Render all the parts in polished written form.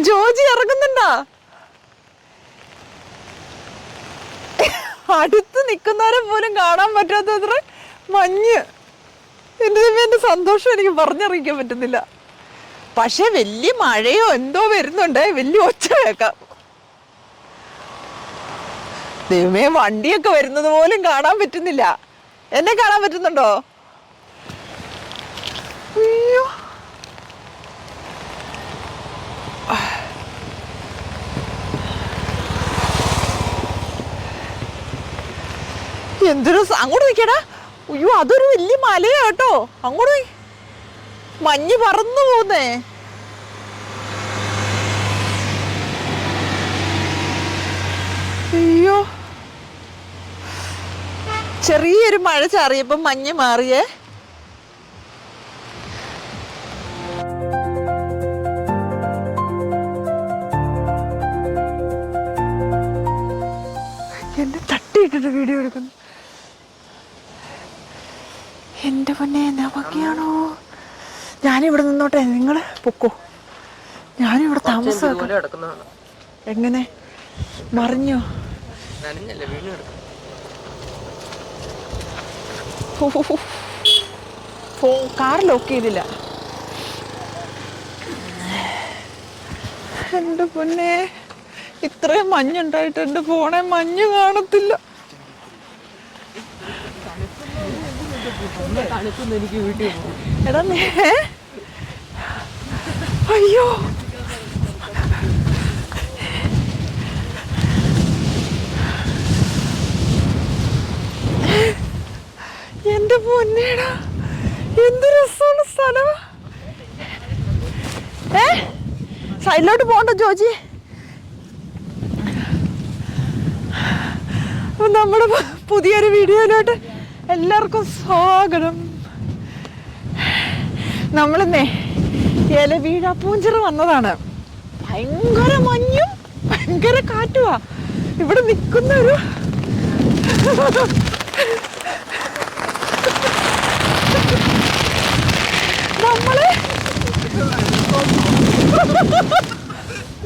ജോജി ഇറങ്ങുന്നുണ്ടോ? അടുത്ത് നിൽക്കുന്നവരെ പോലും കാണാൻ പറ്റാത്തത്ര മഞ്ഞ്. എന്റെ സന്തോഷം എനിക്ക് പറഞ്ഞറിയിക്കാൻ പറ്റുന്നില്ല. പക്ഷെ വലിയ മഴയോ എന്തോ വരുന്നുണ്ട്, വലിയ ഒച്ച കേൾക്കാം. ദൈവമേ, വണ്ടിയൊക്കെ വരുന്നത് പോലും കാണാൻ പറ്റുന്നില്ല. എന്നെ കാണാൻ പറ്റുന്നുണ്ടോ? അയ്യോ, എന്തൊരു അങ്ങോട്ട് നിൽക്കടാ. അയ്യോ, അതൊരു വലിയ മലയാ കേട്ടോ. അങ്ങോട്ട് മഞ്ഞ് പറന്നു പോകുന്നേ. അയ്യോ, ചെറിയൊരു മഴ ചാറിയപ്പോ മഞ്ഞ് മാറിയേ. എന്നെ തട്ടിയിട്ടിട്ട് വീഡിയോ എടുക്കുന്നു. എൻ്റെ പൊന്നെ, എന്നാ ഭംഗിയാണോ. ഞാനിവിടെ നിന്നോട്ടെ, നിങ്ങൾ പൊക്കോ. ഞാനിവിടെ താമസം. എങ്ങനെ മറിഞ്ഞോ? കാർ ലോക്ക് ചെയ്തില്ല. എൻ്റെ പൊന്നെ, ഇത്രയും മഞ്ഞുണ്ടായിട്ട് എൻ്റെ ഫോണെ മഞ്ഞ് കാണത്തില്ല. എടാ അയ്യോ, എന്റെ പൊന്നേടാ, എന്ത് രസമാണ് സ്ഥലം. സൈഡിലോട്ട് പോകണ്ടോ ജോജി? നമ്മുടെ പുതിയൊരു വീഡിയോയിലോട്ട് എല്ലാവർക്കും സ്വാഗതം. നമ്മളിന്നേ ഇലവീഴ പൂഞ്ചിറ വന്നതാണ്. ഭയങ്കര മഞ്ഞും ഭയങ്കര കാറ്റുവാ. ഇവിടെ നിൽക്കുന്ന ഒരു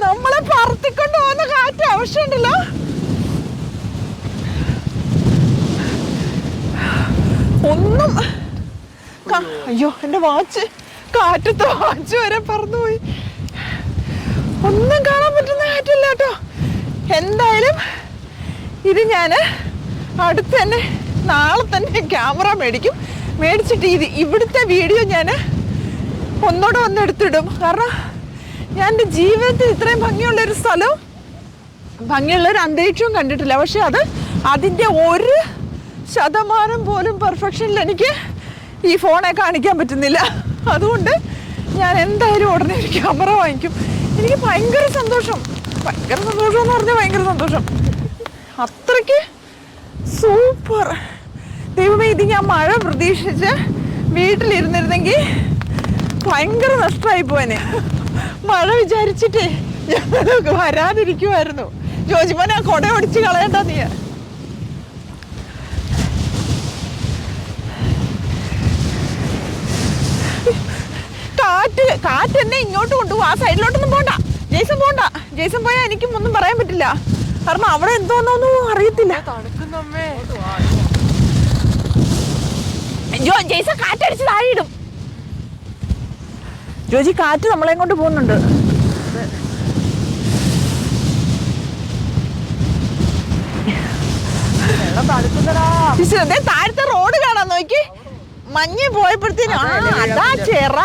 നമ്മളെ പറത്തിക്കൊണ്ട് പോകുന്ന കാറ്റ് ആവശ്യമുണ്ടല്ലോ. ഒന്നും അയ്യോ, എൻ്റെ വാച്ച്, കാറ്റത്തെ വാച്ച് വരെ പറന്നുപോയി. ഒന്നും കാണാൻ പറ്റുന്ന കാറ്റില്ല കേട്ടോ. എന്തായാലും ഇത് ഞാൻ അടുത്ത് തന്നെ നാളെ തന്നെ ക്യാമറ മേടിച്ചിട്ട് ഇവിടുത്തെ വീഡിയോ ഞാൻ ഒന്നോടെ വന്ന് എടുത്തിടും. കാരണം ഞാൻ എൻ്റെ ജീവിതത്തിൽ ഇത്രയും ഭംഗിയുള്ളൊരു സ്ഥലവും ഭംഗിയുള്ളൊരു അന്തരീക്ഷവും കണ്ടിട്ടില്ല. പക്ഷെ അതിൻ്റെ 1% പോലും പെർഫെക്ഷനിൽ എനിക്ക് ഈ ഫോണെ കാണിക്കാൻ പറ്റുന്നില്ല. അതുകൊണ്ട് ഞാൻ എന്തായാലും ഉടനെ ഒരു ക്യാമറ വാങ്ങിക്കും. എനിക്ക് ഭയങ്കര സന്തോഷം എന്ന് പറഞ്ഞാൽ ഭയങ്കര സന്തോഷം. അത്രയ്ക്ക് സൂപ്പർ. ദൈവമേ, ഇത് ഞാൻ മഴ പ്രതീക്ഷിച്ച് വീട്ടിലിരുന്നിരുന്നെങ്കിൽ ഭയങ്കര നഷ്ടമായി പോനെ. മഴ വിചാരിച്ചിട്ടേ ഞങ്ങൾക്ക് വരാതിരിക്കുമായിരുന്നു. ജോജിമോനെ ആ കൊട ഒടിച്ച് കളയണ്ട നീ. കാറ്റ് എന്നെ ഇങ്ങോട്ട് കൊണ്ടുപോകും. ആ സൈഡിലോട്ടൊന്നും പോണ്ട. ജെയ്സൺ പോയാൽ എനിക്കും ഒന്നും പറയാൻ പറ്റില്ല. കാരണം അവിടെ എന്തോന്നൊന്നും അറിയത്തില്ല. ജെയ്സൺ കാറ്റടിച്ച് താഴെയിടും. ജോജി, കാറ്റ് നമ്മളെ കൊണ്ട് പോകുന്നുണ്ട്. താഴത്തെ റോഡ് കാണാൻ നോക്കി. മഞ്ഞ് പോയപ്പോഴത്തേനും അതാ ചേറ.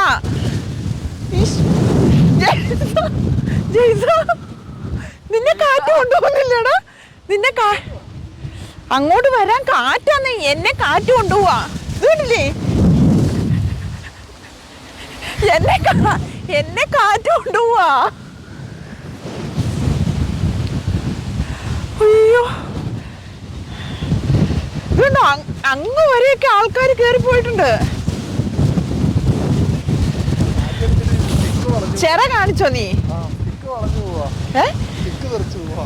നിന്നെ കാറ്റ് കൊണ്ടുപോകുന്നില്ലടാ. അങ്ങോട്ട് വരാൻ കാറ്റാന്ന്. എന്നെ കാറ്റ് കൊണ്ടുപോവാ. ഇതല്ലേ എന്നെ കാറ്റ് കൊണ്ടുപോവാ. അയ്യോ, ഇതുണ്ടോ, അങ്ങ് വരെയൊക്കെ ആൾക്കാർ കയറി പോയിട്ടുണ്ട്. ചിറ കാണിച്ചോ നീ?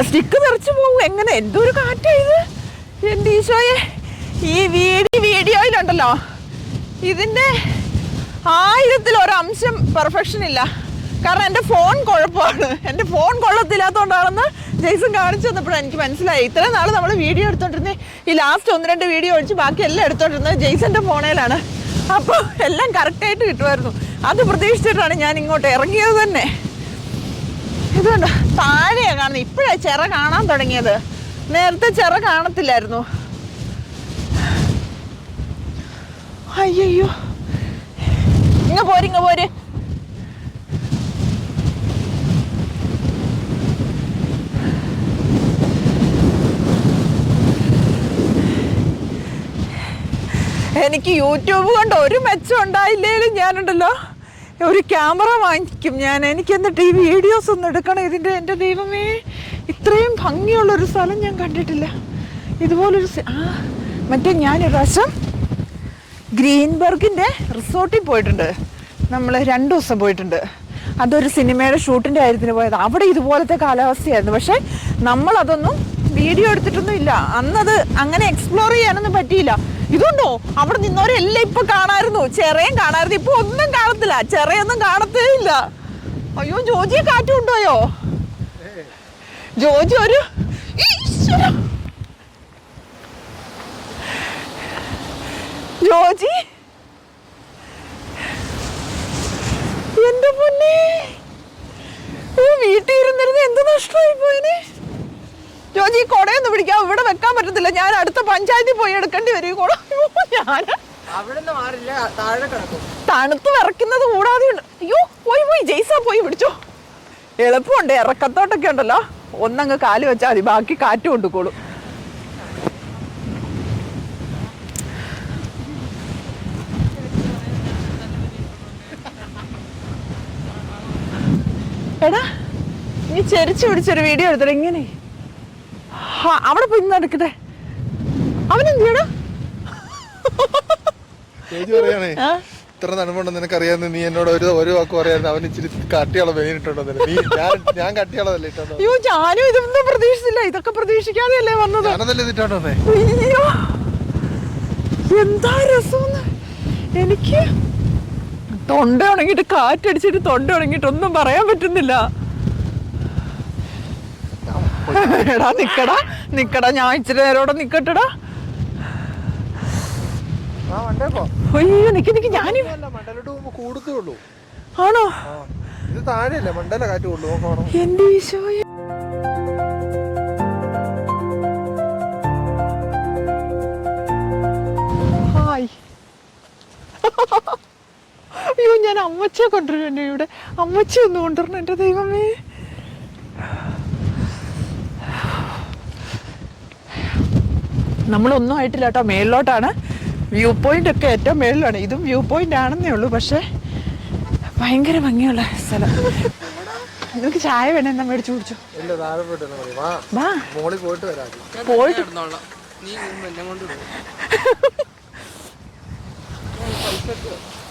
സ്റ്റിക്ക് തെറിച്ചു പോവും. എങ്ങനെ? എന്തൊരു കാറ്റായത് എന്റെ ഈശോയെ. ഈ വീഡിയോയിലുണ്ടല്ലോ ഇതിന്റെ 1000-1 പെർഫെക്ഷൻ ഇല്ല. കാരണം എൻ്റെ ഫോൺ കുഴപ്പമാണ്. എൻ്റെ ഫോൺ കൊള്ളത്തില്ലാത്തതുകൊണ്ടാണെന്ന് ജെയ്സൺ കാണിച്ചു തന്നപ്പോഴാണ് എനിക്ക് മനസ്സിലായി. ഇത്രയും നാൾ നമ്മൾ വീഡിയോ എടുത്തോണ്ടിരുന്നത് ഈ ലാസ്റ്റ് 1-2 വീഡിയോ ഒഴിച്ച് ബാക്കി എല്ലാം എടുത്തോണ്ടിരുന്നത് ജെയ്സന്റെ ഫോണിലാണ്. അപ്പോൾ എല്ലാം കറക്റ്റായിട്ട് കിട്ടുമായിരുന്നു. അത് പ്രതീക്ഷിച്ചിട്ടാണ് ഞാൻ ഇങ്ങോട്ട് ഇറങ്ങിയത് തന്നെ. ഇതുകൊണ്ട് താഴെയാണ് കാണുന്നത്. ഇപ്പോഴാണ് ചിറ കാണാൻ തുടങ്ങിയത്. നേരത്തെ ചിറ കാണത്തില്ലായിരുന്നു. അയ്യോ, ഇങ്ങ പോര്. എനിക്ക് യൂട്യൂബ് കൊണ്ട് ഒരു മെച്ചം ഉണ്ടായില്ലേലും ഞാനുണ്ടല്ലോ ഒരു ക്യാമറ വാങ്ങിക്കും ഞാൻ. എനിക്ക് എന്നിട്ട് ഈ വീഡിയോസ് ഒന്ന് എടുക്കണം ഇതിൻ്റെ. എൻ്റെ ദൈവമേ, ഇത്രയും ഭംഗിയുള്ളൊരു സ്ഥലം ഞാൻ കണ്ടിട്ടില്ല. ഇതുപോലൊരു മറ്റേ ഞാനൊരു പ്രാവശ്യം ഗ്രീൻബർഗിൻ്റെ റിസോർട്ടിൽ പോയിട്ടുണ്ട്. നമ്മൾ 2 ദിവസം പോയിട്ടുണ്ട്. അതൊരു സിനിമയുടെ ഷൂട്ടിൻ്റെ കാര്യത്തിന് പോയത്. അവിടെ ഇതുപോലത്തെ കാലാവസ്ഥയായിരുന്നു. പക്ഷേ നമ്മളതൊന്നും വീഡിയോ എടുത്തിട്ടൊന്നും ഇല്ല. അന്നത് അങ്ങനെ എക്സ്പ്ലോർ ചെയ്യാനൊന്നും പറ്റിയില്ല. ഇതുണ്ടോ, അവിടെ നിന്നവരെല്ലാം ഇപ്പൊ കാണായിരുന്നു. ചെറിയും കാണായിരുന്നു. ഇപ്പൊ ഒന്നും കാണത്തില്ല. ചെറിയൊന്നും കാണത്തേ ഇല്ല. അയ്യോ, ജോജിയെ കാറ്റ് കൊണ്ടുപോയോ? ജോജി ഒരു ജോജി എന്റെ പൊന്നേ, വീട്ടിൽ ഇരുന്നിരുന്ന് എന്ത് നഷ്ടമായി പോയിനെ. ജോജി, കൊടയൊന്നും പിടിക്കാം ഇവിടെ വെക്കാൻ പറ്റത്തില്ല. ഞാൻ അടുത്ത പഞ്ചായത്തിൽ പോയി എടുക്കേണ്ടി വരും ഈ കുട. ഞാൻ തണുത്ത് വിറയ്ക്കുന്നത് കൂടാതെ. അയ്യോ, പോയി ജെയ്സ പോയി പിടിച്ചോ. എളുപ്പമുണ്ട്. ഇറക്കത്തോട്ടൊക്കെ ഉണ്ടല്ലോ, ഒന്നങ്ങ് കാല് വെച്ചാൽ മതി, ബാക്കി കാറ്റ് കൊണ്ടുക്കോളും. എടാ, നീ ചെരിച്ചു പിടിച്ചൊരു വീഡിയോ എടുത്തോ. ഇങ്ങനെ അവിടെ പോയി ഇന്ന് എടുക്കട്ടെ. അവനെന്തിനാ ഇത്ര നന്മ നിനക്കറിയാന്ന് നീ എന്നോട് ഒരു വാക്ക് പറയായിരുന്നു. അവന് ഇച്ചിരി കട്ടിയുള്ള വെയിലിട്ടുണ്ടോ? ഞാൻ കട്ടിയുള്ളതല്ലേ ഇട്ടോ? അയ്യോ, ഞാനും ഇതൊന്നും പ്രതീക്ഷിച്ചില്ല. ഇതൊക്കെ പ്രതീക്ഷിക്കാതെയല്ലേ വന്നത്. ഞാനതല്ലേ ഇതിട്ടോ? അയ്യോ, എന്താ രസം. എനിക്ക് തൊണ്ട ഉണങ്ങിയിട്ട്, കാറ്റടിച്ചിട്ട് തൊണ്ട ഉണങ്ങിയിട്ട് ഒന്നും പറയാൻ പറ്റുന്നില്ല. എടാ നിക്കടാ, ഞാൻ ഇച്ചിരി നേരോടെ നിക്കട്ടെടാ. അയ്യോ, നിക്ക് ഞാനും. ആണോ? എന്റെ ഈശോയെ. ഹായ്. അയ്യോ, ഞാൻ അമ്മച്ചിയെ കൊണ്ടുവരുന്നു. ഇവിടെ അമ്മച്ചി ഒന്ന് കൊണ്ടുവരണം. എൻ്റെ ദൈവമേ, നമ്മളൊന്നും ആയിട്ടില്ല കേട്ടോ. മേളിലോട്ടാണ്. വ്യൂ പോയിന്റ് ഒക്കെ ഏറ്റവും മേളിലാണ്. ഇതും വ്യൂ പോയിന്റ് ആണെന്നേ ഉള്ളൂ. പക്ഷെ ഭയങ്കര ഭംഗിയുള്ള സ്ഥലം. നിനക്ക് ചായ വേണേ എന്നാ മേടിച്ചു കുടിച്ചോ. പോയിട്ട്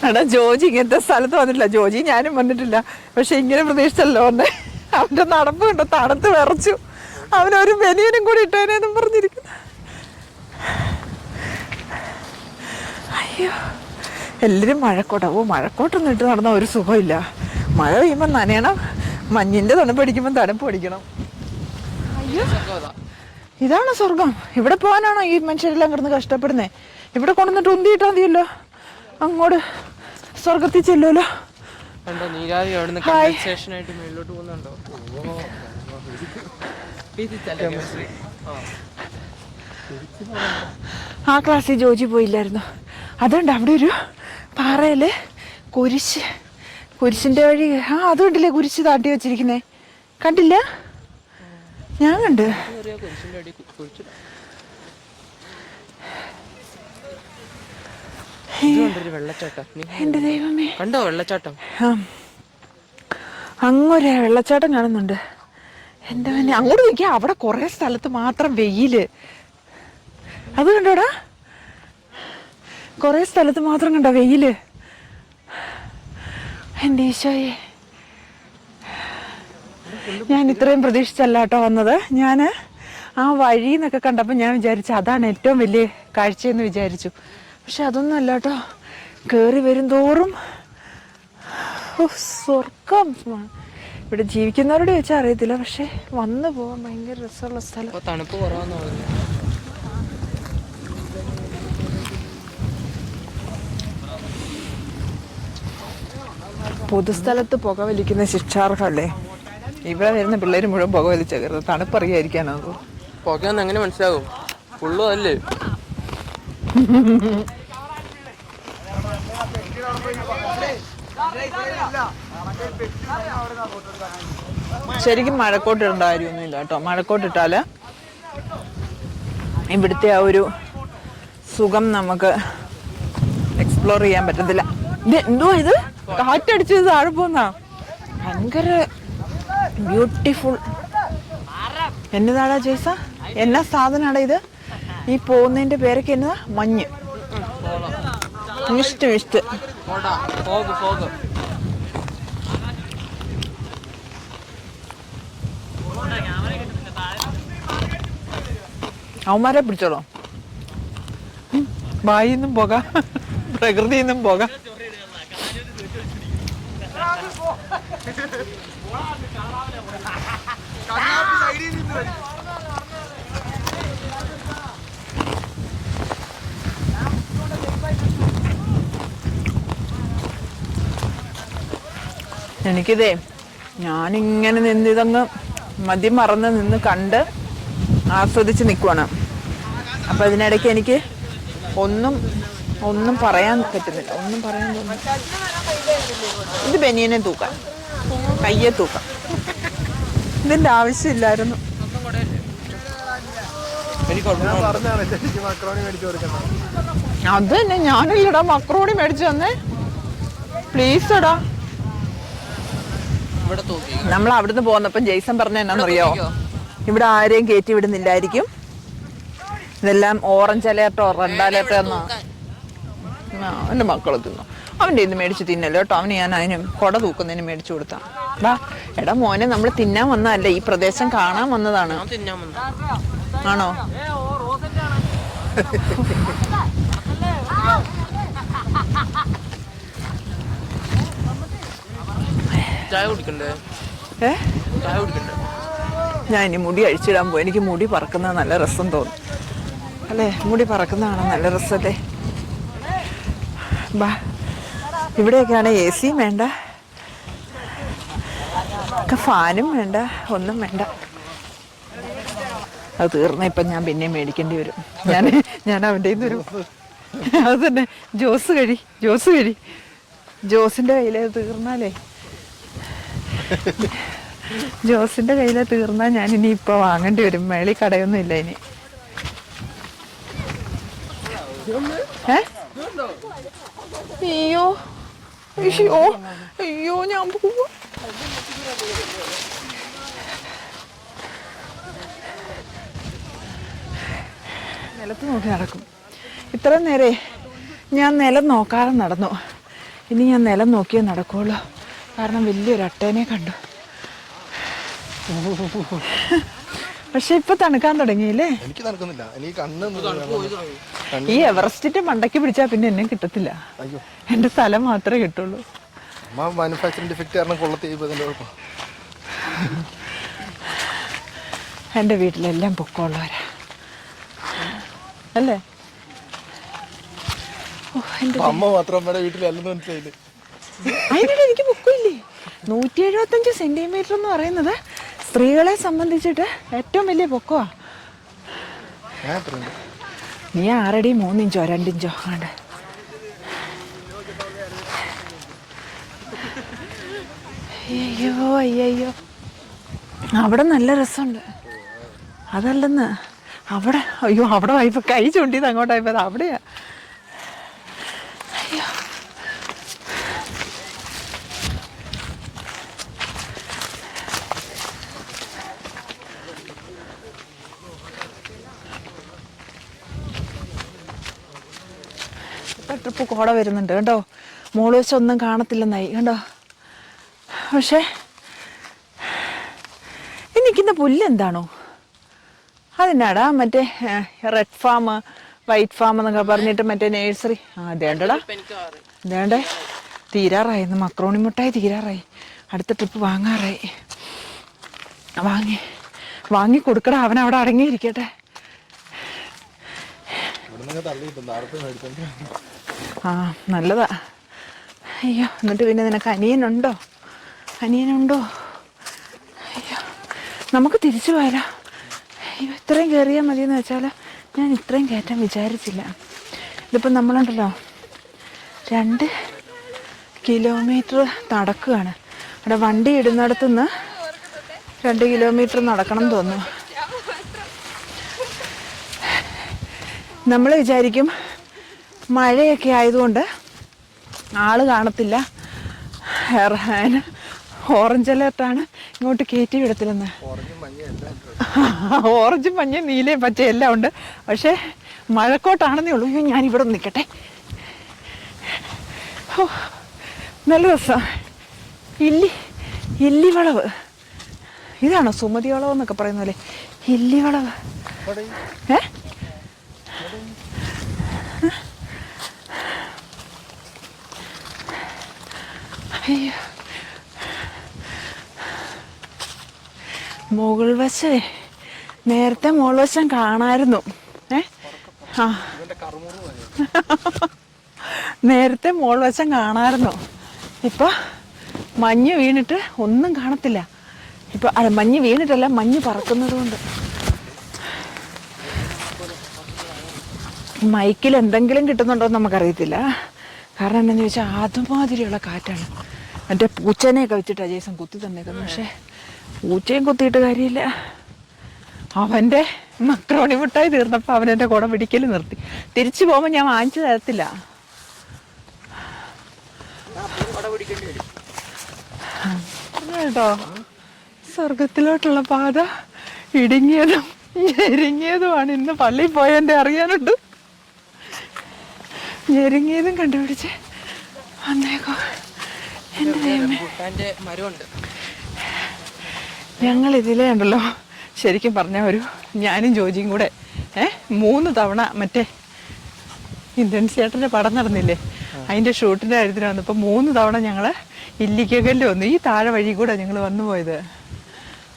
എടാ, ജോജി ഇങ്ങനത്തെ സ്ഥലത്ത് വന്നിട്ടില്ല. ജോജി ഞാനും വന്നിട്ടില്ല. പക്ഷെ ഇങ്ങനെ പ്രതീക്ഷിച്ചല്ലോ വന്നേ. അവന്റെ നടപ്പ് കണ്ടോ, തണുത്ത് വിറച്ചു. അവനൊരു ബനിയനും കൂടി ഇട്ടേനെന്നും പറഞ്ഞിരിക്കുന്നു. അയ്യോ, എല്ലാവരും മഴക്കോട്ടൊന്നും ഇട്ട് നടന്ന ഒരു സുഖമില്ല. മഴ പെയ്യുമ്പോൾ നനയണം, മഞ്ഞിൻ്റെ തണുപ്പ് അടിക്കുമ്പോൾ തണുപ്പ് അടിക്കണം. അയ്യോ, ഇതാണോ സ്വർഗം? ഇവിടെ പോകാനാണോ ഈ മനുഷ്യരെല്ലാം കിടന്ന് കഷ്ടപ്പെടുന്നേ? ഇവിടെ കൊണ്ടുവന്നിട്ട് ഉന്തിയിട്ടാൽ മതിയല്ലോ, അങ്ങോട്ട് സ്വർഗത്തിൽ ചെല്ലുമല്ലോ. ആ ക്ലാസ്സിൽ ജോജി പോയില്ലായിരുന്നു. അതുകൊണ്ട് അവിടെ ഒരു പാറയില് കുരിശിന്റെ വഴി. അത് കണ്ടില്ലേ, കുരിശ് താട്ടി വെച്ചിരിക്കുന്നേ? കണ്ടില്ല? ഞാൻ കണ്ട്. എന്റെ ദൈവമേ, കണ്ടോ വെള്ളച്ചാട്ടം? അങ്ങൊരു വെള്ളച്ചാട്ടം കാണുന്നുണ്ട്. എന്റെ തന്നെ അങ്ങോട്ട് നോക്കിയാ അവിടെ കുറെ സ്ഥലത്ത് മാത്രം വെയില്. അത് കണ്ടോടാ, കുറെ സ്ഥലത്ത് മാത്രം കണ്ടോ വെയില്. എന്റെ ഈശോയെ, ഞാൻ ഇത്രയും പ്രതീക്ഷിച്ചല്ല കേട്ടോ വന്നത്. ഞാൻ ആ വഴി എന്നൊക്കെ കണ്ടപ്പോൾ ഞാൻ വിചാരിച്ചു അതാണ് ഏറ്റവും വലിയ കാഴ്ചയെന്ന് വിചാരിച്ചു. പക്ഷെ അതൊന്നും അല്ല കേട്ടോ. കയറി വരും തോറും സ്വർഗം. ഇവിടെ ജീവിക്കുന്നവരോട് ചോദിച്ചാൽ അറിയത്തില്ല, പക്ഷെ വന്നു പോകാൻ ഭയങ്കര രസമുള്ള സ്ഥലം. തണുപ്പ് കുറവാന്ന് പറഞ്ഞു. പൊതുസ്ഥലത്ത് പുക വലിക്കുന്ന ശിക്ഷാർഹല്ലേ? ഇവിടെ വരുന്ന പിള്ളേർ മുഴുവൻ പുക വലിച്ചേക്കരുത്, തണുപ്പറിയാതിരിക്കാനോ. പുകയൊന്നും എങ്ങനെ മനസ്സിലാകും? ഫുള്ളും അല്ലേ. ശരിക്കും മഴക്കോട്ടിടേണ്ട കാര്യമൊന്നുമില്ല കേട്ടോ. മഴക്കോട്ടിട്ടാല് ഇവിടുത്തെ ആ ഒരു സുഖം നമുക്ക് എക്സ്പ്ലോർ ചെയ്യാൻ പറ്റത്തില്ല. ഇത് എന്തുവാ ഇത്? കാറ്റടിച്ചത് താഴെ പോന്നാ. ഭയങ്കര ബ്യൂട്ടിഫുൾ. എന്നതാടാ ജയ്സ? എന്നാ സാധനമാടാ ഇത്? ഈ പോകുന്നതിന്റെ പേരൊക്കെ എന്നതാ? മഞ്ഞ്, മിസ്റ്റ്. അവന്മാരെ പിടിച്ചോളൂ. വായിന്നും പോക, പ്രകൃതിന്നും പോക. എനിക്കിതേ ഞാനിങ്ങനെ നിന്നിതങ്ങ് മദ്യം മറന്ന് നിന്ന് കണ്ട് ആസ്വദിച്ച് നിൽക്കുവാണ്. അപ്പം അതിനിടയ്ക്ക് എനിക്ക് ഒന്നും പറയാൻ പറ്റുന്നില്ല. ഒന്നും പറയാൻ തോന്നുന്നു. ഇത് ബനിയനെ തൂക്കാം, കയ്യെ തൂക്കാം. ഇതിൻ്റെ ആവശ്യമില്ലായിരുന്നു. അത് തന്നെ ഞാനില്ലടാ മക്രോണി മേടിച്ചു തന്നെ. പ്ലീസ് എടാ. നമ്മൾ അവിടുന്ന് പോന്നപ്പം ജെയ്സൺ പറഞ്ഞ എന്നാന്നറിയോ? ഇവിടെ ആരെയും കയറ്റി വിടുന്നില്ലായിരിക്കും. ഇതെല്ലാം ഓറഞ്ച് അലേർട്ടോ റെഡ് അലേർട്ടോ എന്നോ എൻ്റെ മക്കള് തിന്നു. അവൻ്റെ ഇന്ന് മേടിച്ച് തിന്നല്ലോ കേട്ടോ. അവന് ഞാൻ അതിന് കുട തൂക്കുന്നതിന് മേടിച്ചു കൊടുത്താ. വാ എടാ മോനെ, നമ്മൾ തിന്നാൻ വന്നതല്ലേ, ഈ പ്രദേശം കാണാൻ വന്നതാണ്. ആണോ? ഞാൻ ഇനി മുടി അഴിച്ചിടാൻ പോയി. എനിക്ക് മുടി പറക്കുന്നത് നല്ല രസം തോന്നും അല്ലേ? മുടി പറക്കുന്നതാണ് നല്ല രസമല്ലേ? ബാ, ഇവിടെയൊക്കെയാണ് എ സിയും വേണ്ട, ഫാനും വേണ്ട, ഒന്നും വേണ്ട. അത് തീർന്ന ഇപ്പം ഞാൻ പിന്നെയും മേടിക്കേണ്ടി വരും. ഞാൻ അവൻ്റെ ഒരു അത് തന്നെ ജോസ് കഴി ജോസിൻ്റെ കയ്യിലെ തീർന്നാലേ ജോസിന്റെ കയ്യിലെ തീർന്നാൽ ഞാൻ ഇനി ഇപ്പൊ വാങ്ങേണ്ടി വരും. മേളി കടയൊന്നും ഇല്ല ഇനി. അയ്യോ ഞാൻ പോവാ. നിലത്ത് നോക്കി നടക്കും. ഇത്ര നേരെ ഞാൻ നിലം നോക്കാതെ നടന്നു. ഇനി ഞാൻ നിലം നോക്കിയേ നടക്കുള്ളൂ. കാരണം വലിയൊരു അട്ടേനെ കണ്ടു. പക്ഷെ ഇപ്പൊ തണുക്കാൻ തുടങ്ങിയില്ലേ? എനിക്ക് തണുക്കുന്നില്ല. ഈ എവറസ്റ്റിന്റെ മണ്ടയ്ക്ക് പിടിച്ചാ പിന്നെ എന്നെ കിട്ടത്തില്ല. എന്റെ സ്ഥലം മാത്രമേ കിട്ടുള്ളൂ. എന്റെ വീട്ടിലെല്ലാം പൊക്കമുള്ളവരാ അല്ലേ? അമ്മ മാത്രം വീട്ടിലല്ലെന്ന് മനസ്സിലായില്ലേ? അതിനിടെ എനിക്ക് പൊക്കമില്ലേ? 175 സെന്റിമീറ്റർ എന്ന് പറയുന്നത് സ്ത്രീകളെ സംബന്ധിച്ചിട്ട് ഏറ്റവും വലിയ പൊക്കമാ. നീ 6 അടി 3 ഇഞ്ചോ 2 ഇഞ്ചോ ആണ്. അയ്യോ അവിടെ നല്ല രസമുണ്ട്. അതല്ലെന്ന് അവിടെ അവിടെ വായ്പ കൈ ചൂണ്ടിയത് അങ്ങോട്ടായപ്പോ അത് അവിടെയാ. അയ്യോ ട്രിപ്പ് കോട വരുന്നുണ്ട് കേട്ടോ. മോള് വെച്ചൊന്നും കാണത്തില്ലെന്നായി കണ്ടോ. പക്ഷേ നിൽക്കുന്ന പുല്ലെന്താണോ? അതെന്നാടാ മറ്റേ റെഡ് ഫാം വൈറ്റ് ഫാം എന്നൊക്കെ പറഞ്ഞിട്ട് മറ്റേ നേഴ്സറി. അതേണ്ടടാ, അതേണ്ടേ തീരാറായി. ഇന്ന് മക്രോണി മുട്ടായി തീരാറായി. അടുത്ത ട്രിപ്പ് വാങ്ങാറായി. വാങ്ങി കൊടുക്കടാ, അവൻ അവിടെ അടങ്ങിയിരിക്കട്ടെ. ആ നല്ലതാ. അയ്യോ, എന്നിട്ട് പിന്നെ നിനക്ക് അനിയനുണ്ടോ? അയ്യോ, നമുക്ക് തിരിച്ചു പോയാലോ? അയ്യോ, ഇത്രയും കയറിയാൽ മതിയെന്ന് വെച്ചാൽ ഞാൻ ഇത്രയും കയറ്റാൻ വിചാരിച്ചില്ല. ഇതിപ്പം നമ്മളുണ്ടല്ലോ 2 കിലോമീറ്റർ നടക്കുകയാണ്. അവിടെ വണ്ടി ഇടുന്നിടത്തുനിന്ന് 2 കിലോമീറ്റർ നടക്കണം തോന്നുന്നു. നമ്മൾ വിചാരിക്കും മഴയൊക്കെ ആയതുകൊണ്ട് ആള് കാണത്തില്ല, ഓറഞ്ച് അലേർട്ടാണ്, ഇങ്ങോട്ട് കയറ്റി വിടത്തില്ലെന്ന്. ഓറഞ്ചും മഞ്ഞയും നീലയും പച്ചയും എല്ലാം ഉണ്ട്. പക്ഷേ മഴക്കോട്ടാണെന്നേ ഉള്ളൂ. ഞാനിവിടെ നിൽക്കട്ടെ. നല്ല രസമാണ്. ഇല്ലി വളവ്. ഇതാണോ സുമതി വളവ് എന്നൊക്കെ പറയുന്ന പോലെ? ഇല്ലി വളവ്. അയ്യോ, മുകൾ വശം നേരത്തെ മുകൾ വശം കാണാമായിരുന്നു. നേരത്തെ മുകൾ വശം കാണാമായിരുന്നു. ഇപ്പൊ മഞ്ഞ് വീണിട്ട് ഒന്നും കാണത്തില്ല. ഇപ്പൊ അല്ല, മഞ്ഞ് വീണിട്ടല്ല, മഞ്ഞ് പറക്കുന്നത് കൊണ്ട്. മൈക്കിൽ എന്തെങ്കിലും കിട്ടുന്നുണ്ടോ എന്ന് നമുക്കറിയത്തില്ല. കാരണം എന്താണെന്ന് ചോദിച്ചാൽ അതുമാതിരിയുള്ള കാറ്റാണ്. മറ്റേ പൂച്ചനെയൊക്കെ വെച്ചിട്ട് അജയ്സൻ കുത്തി തന്നേക്കുന്നു. പക്ഷേ പൂച്ചയും കുത്തിയിട്ട് കാര്യമില്ല. അവൻ്റെ മക്രോണി മുട്ടായി തീർന്നപ്പോൾ അവനെൻ്റെ കുട പിടിക്കൽ നിർത്തി. തിരിച്ചു പോകുമ്പോൾ ഞാൻ വാങ്ങിച്ചു തരത്തില്ല കേട്ടോ. സ്വർഗത്തിലോട്ടുള്ള പാത ഇടുങ്ങിയതും ഞെരുങ്ങിയതുമാണ്. ഇന്ന് പള്ളിയിൽ പോയതിൻ്റെ അറിയാനുണ്ട്. ഞെരുങ്ങിയതും കണ്ടുപിടിച്ച് വന്നേക്കോ. എൻ്റെ ദൈവമേ, ഞങ്ങൾ ഇതിലേ ഉണ്ടല്ലോ ശരിക്കും പറഞ്ഞ ഞാനും ജോജിയും കൂടെ 3 തവണ മറ്റേ ഇന്ദ്രൻസേട്ടൻ്റെ പടം നടന്നില്ലേ, അതിൻ്റെ ഷൂട്ടിൻ്റെ കാര്യത്തിന് വന്നപ്പോൾ 3 തവണ ഞങ്ങൾ ഇല്ലിക്കകല്ല് വന്നു. ഈ താഴെ വഴി കൂടെ ഞങ്ങൾ വന്നു പോയത്.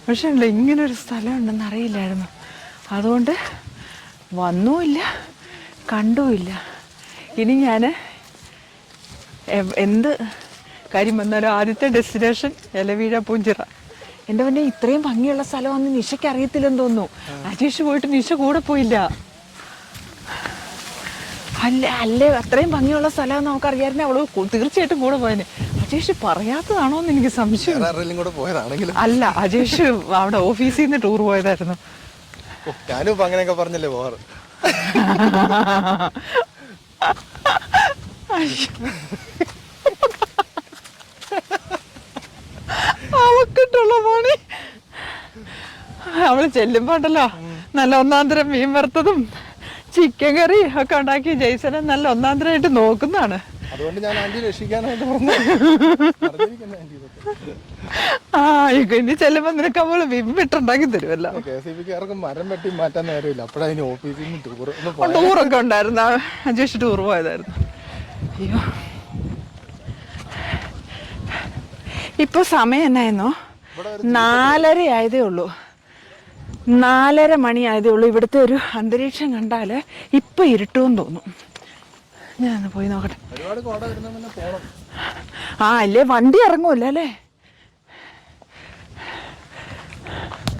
പക്ഷേ ഉണ്ടല്ലോ ഇങ്ങനൊരു സ്ഥലം ഉണ്ടെന്ന് അറിയില്ലായിരുന്നു. അതുകൊണ്ട് വന്നുമില്ല, കണ്ടുമില്ല. ഇനി ഞാൻ എന്ത് കാര്യം വന്നാലും ആദ്യത്തെ ഡെസ്റ്റിനേഷൻ ഇലവീഴ പൂഞ്ചിറ. എൻ്റെ പിന്നെ ഇത്രയും ഭംഗിയുള്ള സ്ഥലമാണെന്ന് നിഷയ്ക്ക് അറിയത്തില്ലെന്ന് തോന്നുന്നു. അജേഷ് പോയിട്ട് നിഷ കൂടെ പോയില്ല. അല്ലേ അത്രയും ഭംഗിയുള്ള സ്ഥലം നമുക്കറിയാമായിരുന്നു, അവള് തീർച്ചയായിട്ടും കൂടെ പോയതിന്. അജേഷ് പറയാത്തതാണോ എന്ന് എനിക്ക് സംശയം. അല്ല, അജേഷ് അവിടെ ഓഫീസിൽ നിന്ന് ടൂർ പോയതായിരുന്നു. ഞാനും അങ്ങനെയൊക്കെ പറഞ്ഞല്ലേ പോവാറ്. അവക്കിട്ടുള്ള പണി. അവള് ചെല്ലുമ്പോ ഉണ്ടല്ലോ നല്ല ഒന്നാന്തരം മീൻ വറുത്തതും ചിക്കൻ കറി ഒക്കെ ഉണ്ടാക്കി ജയ്സനെ നല്ല ഒന്നാന്തരമായിട്ട് നോക്കുന്നതാണ്. അതുകൊണ്ട് ഞാൻ ആന്റി രക്ഷിക്കാനായിട്ട് ഇനി ചെല്ലുമ്പോ നിനക്ക് അവള് വിമ്പിട്ടുണ്ടാക്കി തരുമല്ലോ. മരം വെട്ടി മാറ്റാൻ നേരമില്ല. അപ്പോഴതിന് ഓഫീസിൽ നിന്ന് ടൂറൊക്കെ ഉണ്ടായിരുന്നു. അജേഷ് ടൂർ പോയതായിരുന്നു. അയ്യോ, ഇപ്പൊ സമയം എന്നായിരുന്നോ? 4:30 ആയതേ ഉള്ളൂ. 4:30 മണി ആയതേ ഉള്ളൂ. ഇവിടുത്തെ ഒരു അന്തരീക്ഷം കണ്ടാൽ ഇപ്പൊ ഇരുട്ടുമെന്ന് തോന്നും. ഞാൻ പോയി നോക്കട്ടെ. അല്ലേ വണ്ടി ഇറങ്ങൂല്ല അല്ലേ?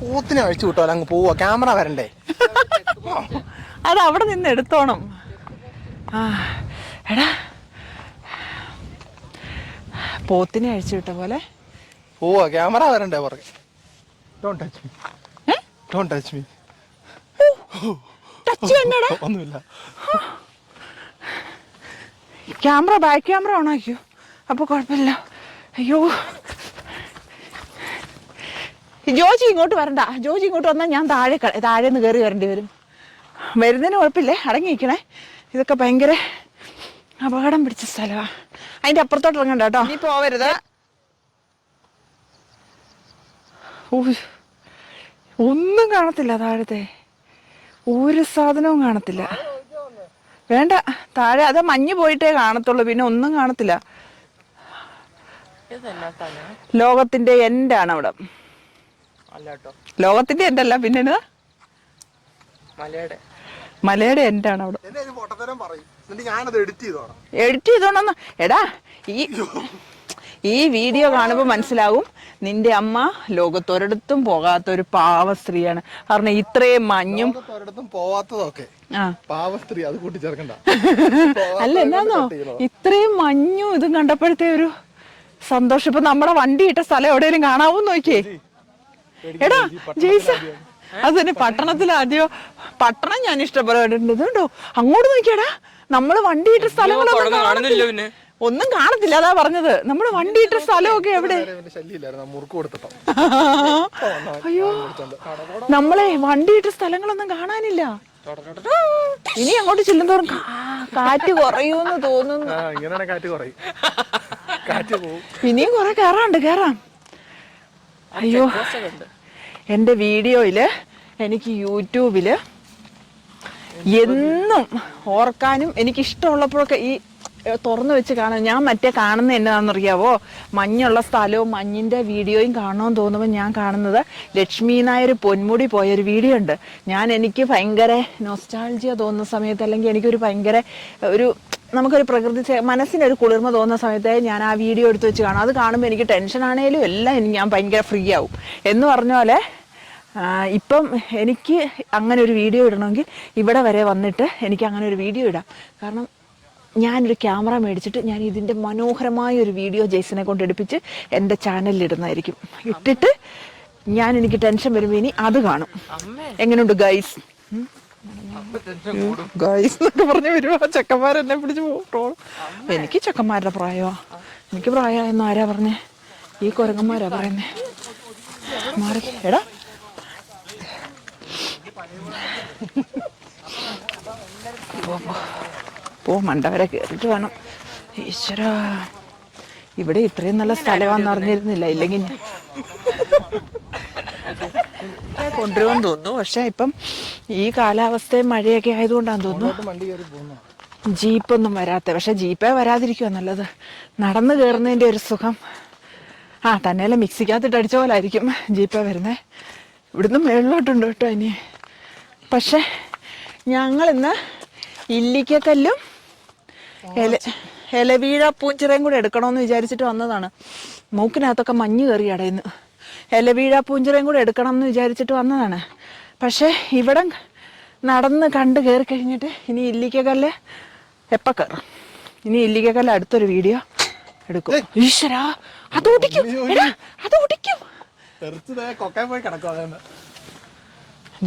പൂത്തിനെ അഴിച്ചു വിട്ടോ, അങ്ങ് പോവാ. ക്യാമറ വരണ്ടേ? അത് അവിടെ നിന്ന് എടുത്തോണം. എടാ, പോത്തിനെ അഴിച്ചു വിട്ട പോലെ പോവാ. ക്യാമറ വരണ്ടേ? പറയും ഒന്നുമില്ല. ക്യാമറ ബാക്ക് ക്യാമറ ഓണാക്കിയോ? അപ്പൊ കുഴപ്പമില്ല. അയ്യോ, ജോജി ഇങ്ങോട്ട് വരണ്ട. ജോജി ഇങ്ങോട്ട് വന്നാൽ ഞാൻ താഴേന്ന് കയറി വരേണ്ടി വരും. വരുന്നതിന് കുഴപ്പമില്ലേ, അടങ്ങിയിരിക്കണേ. ഇതൊക്കെ ഭയങ്കര അപകടം പിടിച്ച സ്ഥലമാണ്. അതിന്റെ അപ്പുറത്തോട്ട് ഇറങ്ങണ്ട കേട്ടോ. നീ പോവരുത്. ഒന്നും കാണത്തില്ല താഴത്തെ, ഒരു സാധനവും കാണത്തില്ല. വേണ്ട, താഴെ അത് മഞ്ഞ് പോയിട്ടേ കാണത്തുള്ളൂ, പിന്നെ ഒന്നും കാണത്തില്ല. ലോകത്തിന്റെ എൻഡാണ് അവിടെ. ലോകത്തിന്റെ എൻഡല്ല, പിന്നെ മലയുടെ എൻഡാണ് അവിടെ. എഡിറ്റ് ചെയ്തോണ്ടെന്ന് എടാ, ഈ വീഡിയോ കാണുമ്പോൾ മനസ്സിലാവും നിന്റെ അമ്മ ലോകത്തൊരിടത്തും പോകാത്ത ഒരു പാവ സ്ത്രീയാണ്. കാരണം ഇത്രയും മഞ്ഞും പോവാത്തതൊക്കെ പാവ സ്ത്രീ, അത് കൂട്ടിച്ചേർക്കണ്ട. അല്ല, എന്നാന്നോ ഇത്രയും മഞ്ഞും ഇതും കണ്ടപ്പോഴത്തെ ഒരു സന്തോഷം. ഇപ്പൊ നമ്മുടെ വണ്ടി ഇട്ട സ്ഥലം എവിടെയെങ്കിലും കാണാവൂന്ന് നോക്കിയേ. എടാ ജെയ്സ, അത് തന്നെ പട്ടണത്തിലാദ്യോ പട്ടണം ഞാൻ ഇഷ്ടപ്പെടുന്നുണ്ട് കേട്ടോ. അങ്ങോട്ട് നോക്കിയടാ, നമ്മള് വണ്ടി ഇട്ട സ്ഥലങ്ങളൊന്നും ഒന്നും കാണത്തില്ല. അതാ പറഞ്ഞത്, നമ്മള് വണ്ടി ഇട്ട സ്ഥലമൊക്കെ എവിടെ. അയ്യോ, നമ്മളെ വണ്ടി ഇട്ട സ്ഥലങ്ങളൊന്നും കാണാനില്ല. ഇനി അങ്ങോട്ട് ചെല്ലുന്തോറും കാറ്റ് കുറയൂന്ന് തോന്നുന്നു. ഇനിയും കുറെ കേറാം. അയ്യോ, എൻ്റെ വീഡിയോയില് എനിക്ക് യൂട്യൂബില് എന്നും ഓർക്കാനും എനിക്കിഷ്ടമുള്ളപ്പോഴൊക്കെ ഈ തുറന്നു വെച്ച് കാണാൻ. ഞാൻ മറ്റേ കാണുന്നത് എന്നാണെന്നറിയാവോ, മഞ്ഞുള്ള സ്ഥലവും മഞ്ഞിൻ്റെ വീഡിയോയും കാണണമെന്ന് തോന്നുമ്പോൾ ഞാൻ കാണുന്നത് ലക്ഷ്മി നായർ പൊന്മുടി പോയൊരു വീഡിയോ ഉണ്ട്. എനിക്ക് ഭയങ്കര നൊസ്റ്റാൾജിയ തോന്നുന്ന സമയത്ത്, അല്ലെങ്കിൽ എനിക്കൊരു ഭയങ്കര നമുക്കൊരു പ്രകൃതി മനസ്സിനൊരു കുളിർമ തോന്നുന്ന സമയത്ത് ഞാൻ ആ വീഡിയോ എടുത്ത് വെച്ച് കാണും. അത് കാണുമ്പോൾ എനിക്ക് ടെൻഷനാണേലും എല്ലാം ഞാൻ ഭയങ്കര ഫ്രീ ആവും എന്ന് പറഞ്ഞ പോലെ. ഇപ്പം എനിക്ക് അങ്ങനെ ഒരു വീഡിയോ ഇടണമെങ്കിൽ ഇവിടെ വരെ വന്നിട്ട് എനിക്ക് അങ്ങനെ ഒരു വീഡിയോ ഇടാം. കാരണം ഞാനൊരു ക്യാമറ മേടിച്ചിട്ട് ഞാൻ ഇതിൻ്റെ മനോഹരമായ ഒരു വീഡിയോ ജെയ്സനെ കൊണ്ട് എടുപ്പിച്ച് എൻ്റെ ചാനലിൽ ഇടുന്നതായിരിക്കും. ഇട്ടിട്ട് എനിക്ക് ടെൻഷൻ വരുമ്പോൾ ഇനി അത് കാണും. എങ്ങനെയുണ്ട് ഗൈസ്? ഗൈസ് എന്നൊക്കെ പറഞ്ഞ് വരുമോ ചെക്കന്മാരെന്നെ പിടിച്ച് പോകും. എനിക്ക് ചെക്കന്മാരുടെ പ്രായമാ, എനിക്ക് പ്രായമായെന്ന് ആരാ പറഞ്ഞേ? ഈ കുരങ്ങന്മാരാ പറയുന്നേ. മാറി എടാ, പോ മണ്ടവരെ കേറിട്ട് വേണം. ഈശ്വര, ഇവിടെ ഇത്രയും നല്ല സ്ഥലമാണെന്ന് അറിഞ്ഞിരുന്നില്ല. ഇല്ലെങ്കിൽ കൊണ്ടുവരുമെന്ന് തോന്നുന്നു. പക്ഷെ ഇപ്പം ഈ കാലാവസ്ഥയും മഴയൊക്കെ ആയതുകൊണ്ടാന്ന് തോന്നുന്നു ജീപ്പൊന്നും വരാത്ത. പക്ഷെ ജീപ്പേ വരാതിരിക്കുക നല്ലത്. നടന്നു കയറുന്നതിൻ്റെ ഒരു സുഖം തന്നെയല്ല മിക്സിക്കകത്തിട്ട് അടിച്ച പോലെ ആയിരിക്കും ജീപ്പേ വരുന്നേ. ഇവിടുന്ന് മേളിലോട്ടുണ്ട് കേട്ടോ ഇനി. പക്ഷെ ഞങ്ങളിന്ന് ഇല്ലിക്കക്കല്ലും ഇലവീഴ പൂഞ്ചിറയും കൂടെ എടുക്കണമെന്ന് വിചാരിച്ചിട്ട് വന്നതാണ്. മൂക്കിനകത്തൊക്കെ മഞ്ഞ് കയറി അടയുന്നു. ഇലവീഴ പൂഞ്ചിറയും കൂടെ എടുക്കണം എന്ന് വിചാരിച്ചിട്ട് വന്നതാണ്. പക്ഷേ ഇവിടെ നടന്ന് കണ്ട് കയറി കഴിഞ്ഞിട്ട് ഇനി ഇല്ലിക്കക്കല്ല് എപ്പോൾ കയറും. ഇനി ഇല്ലിക്കക്കല്ല് അടുത്തൊരു വീഡിയോ എടുക്കും. ഈശ്വരാ, അത് ഓടിക്കും.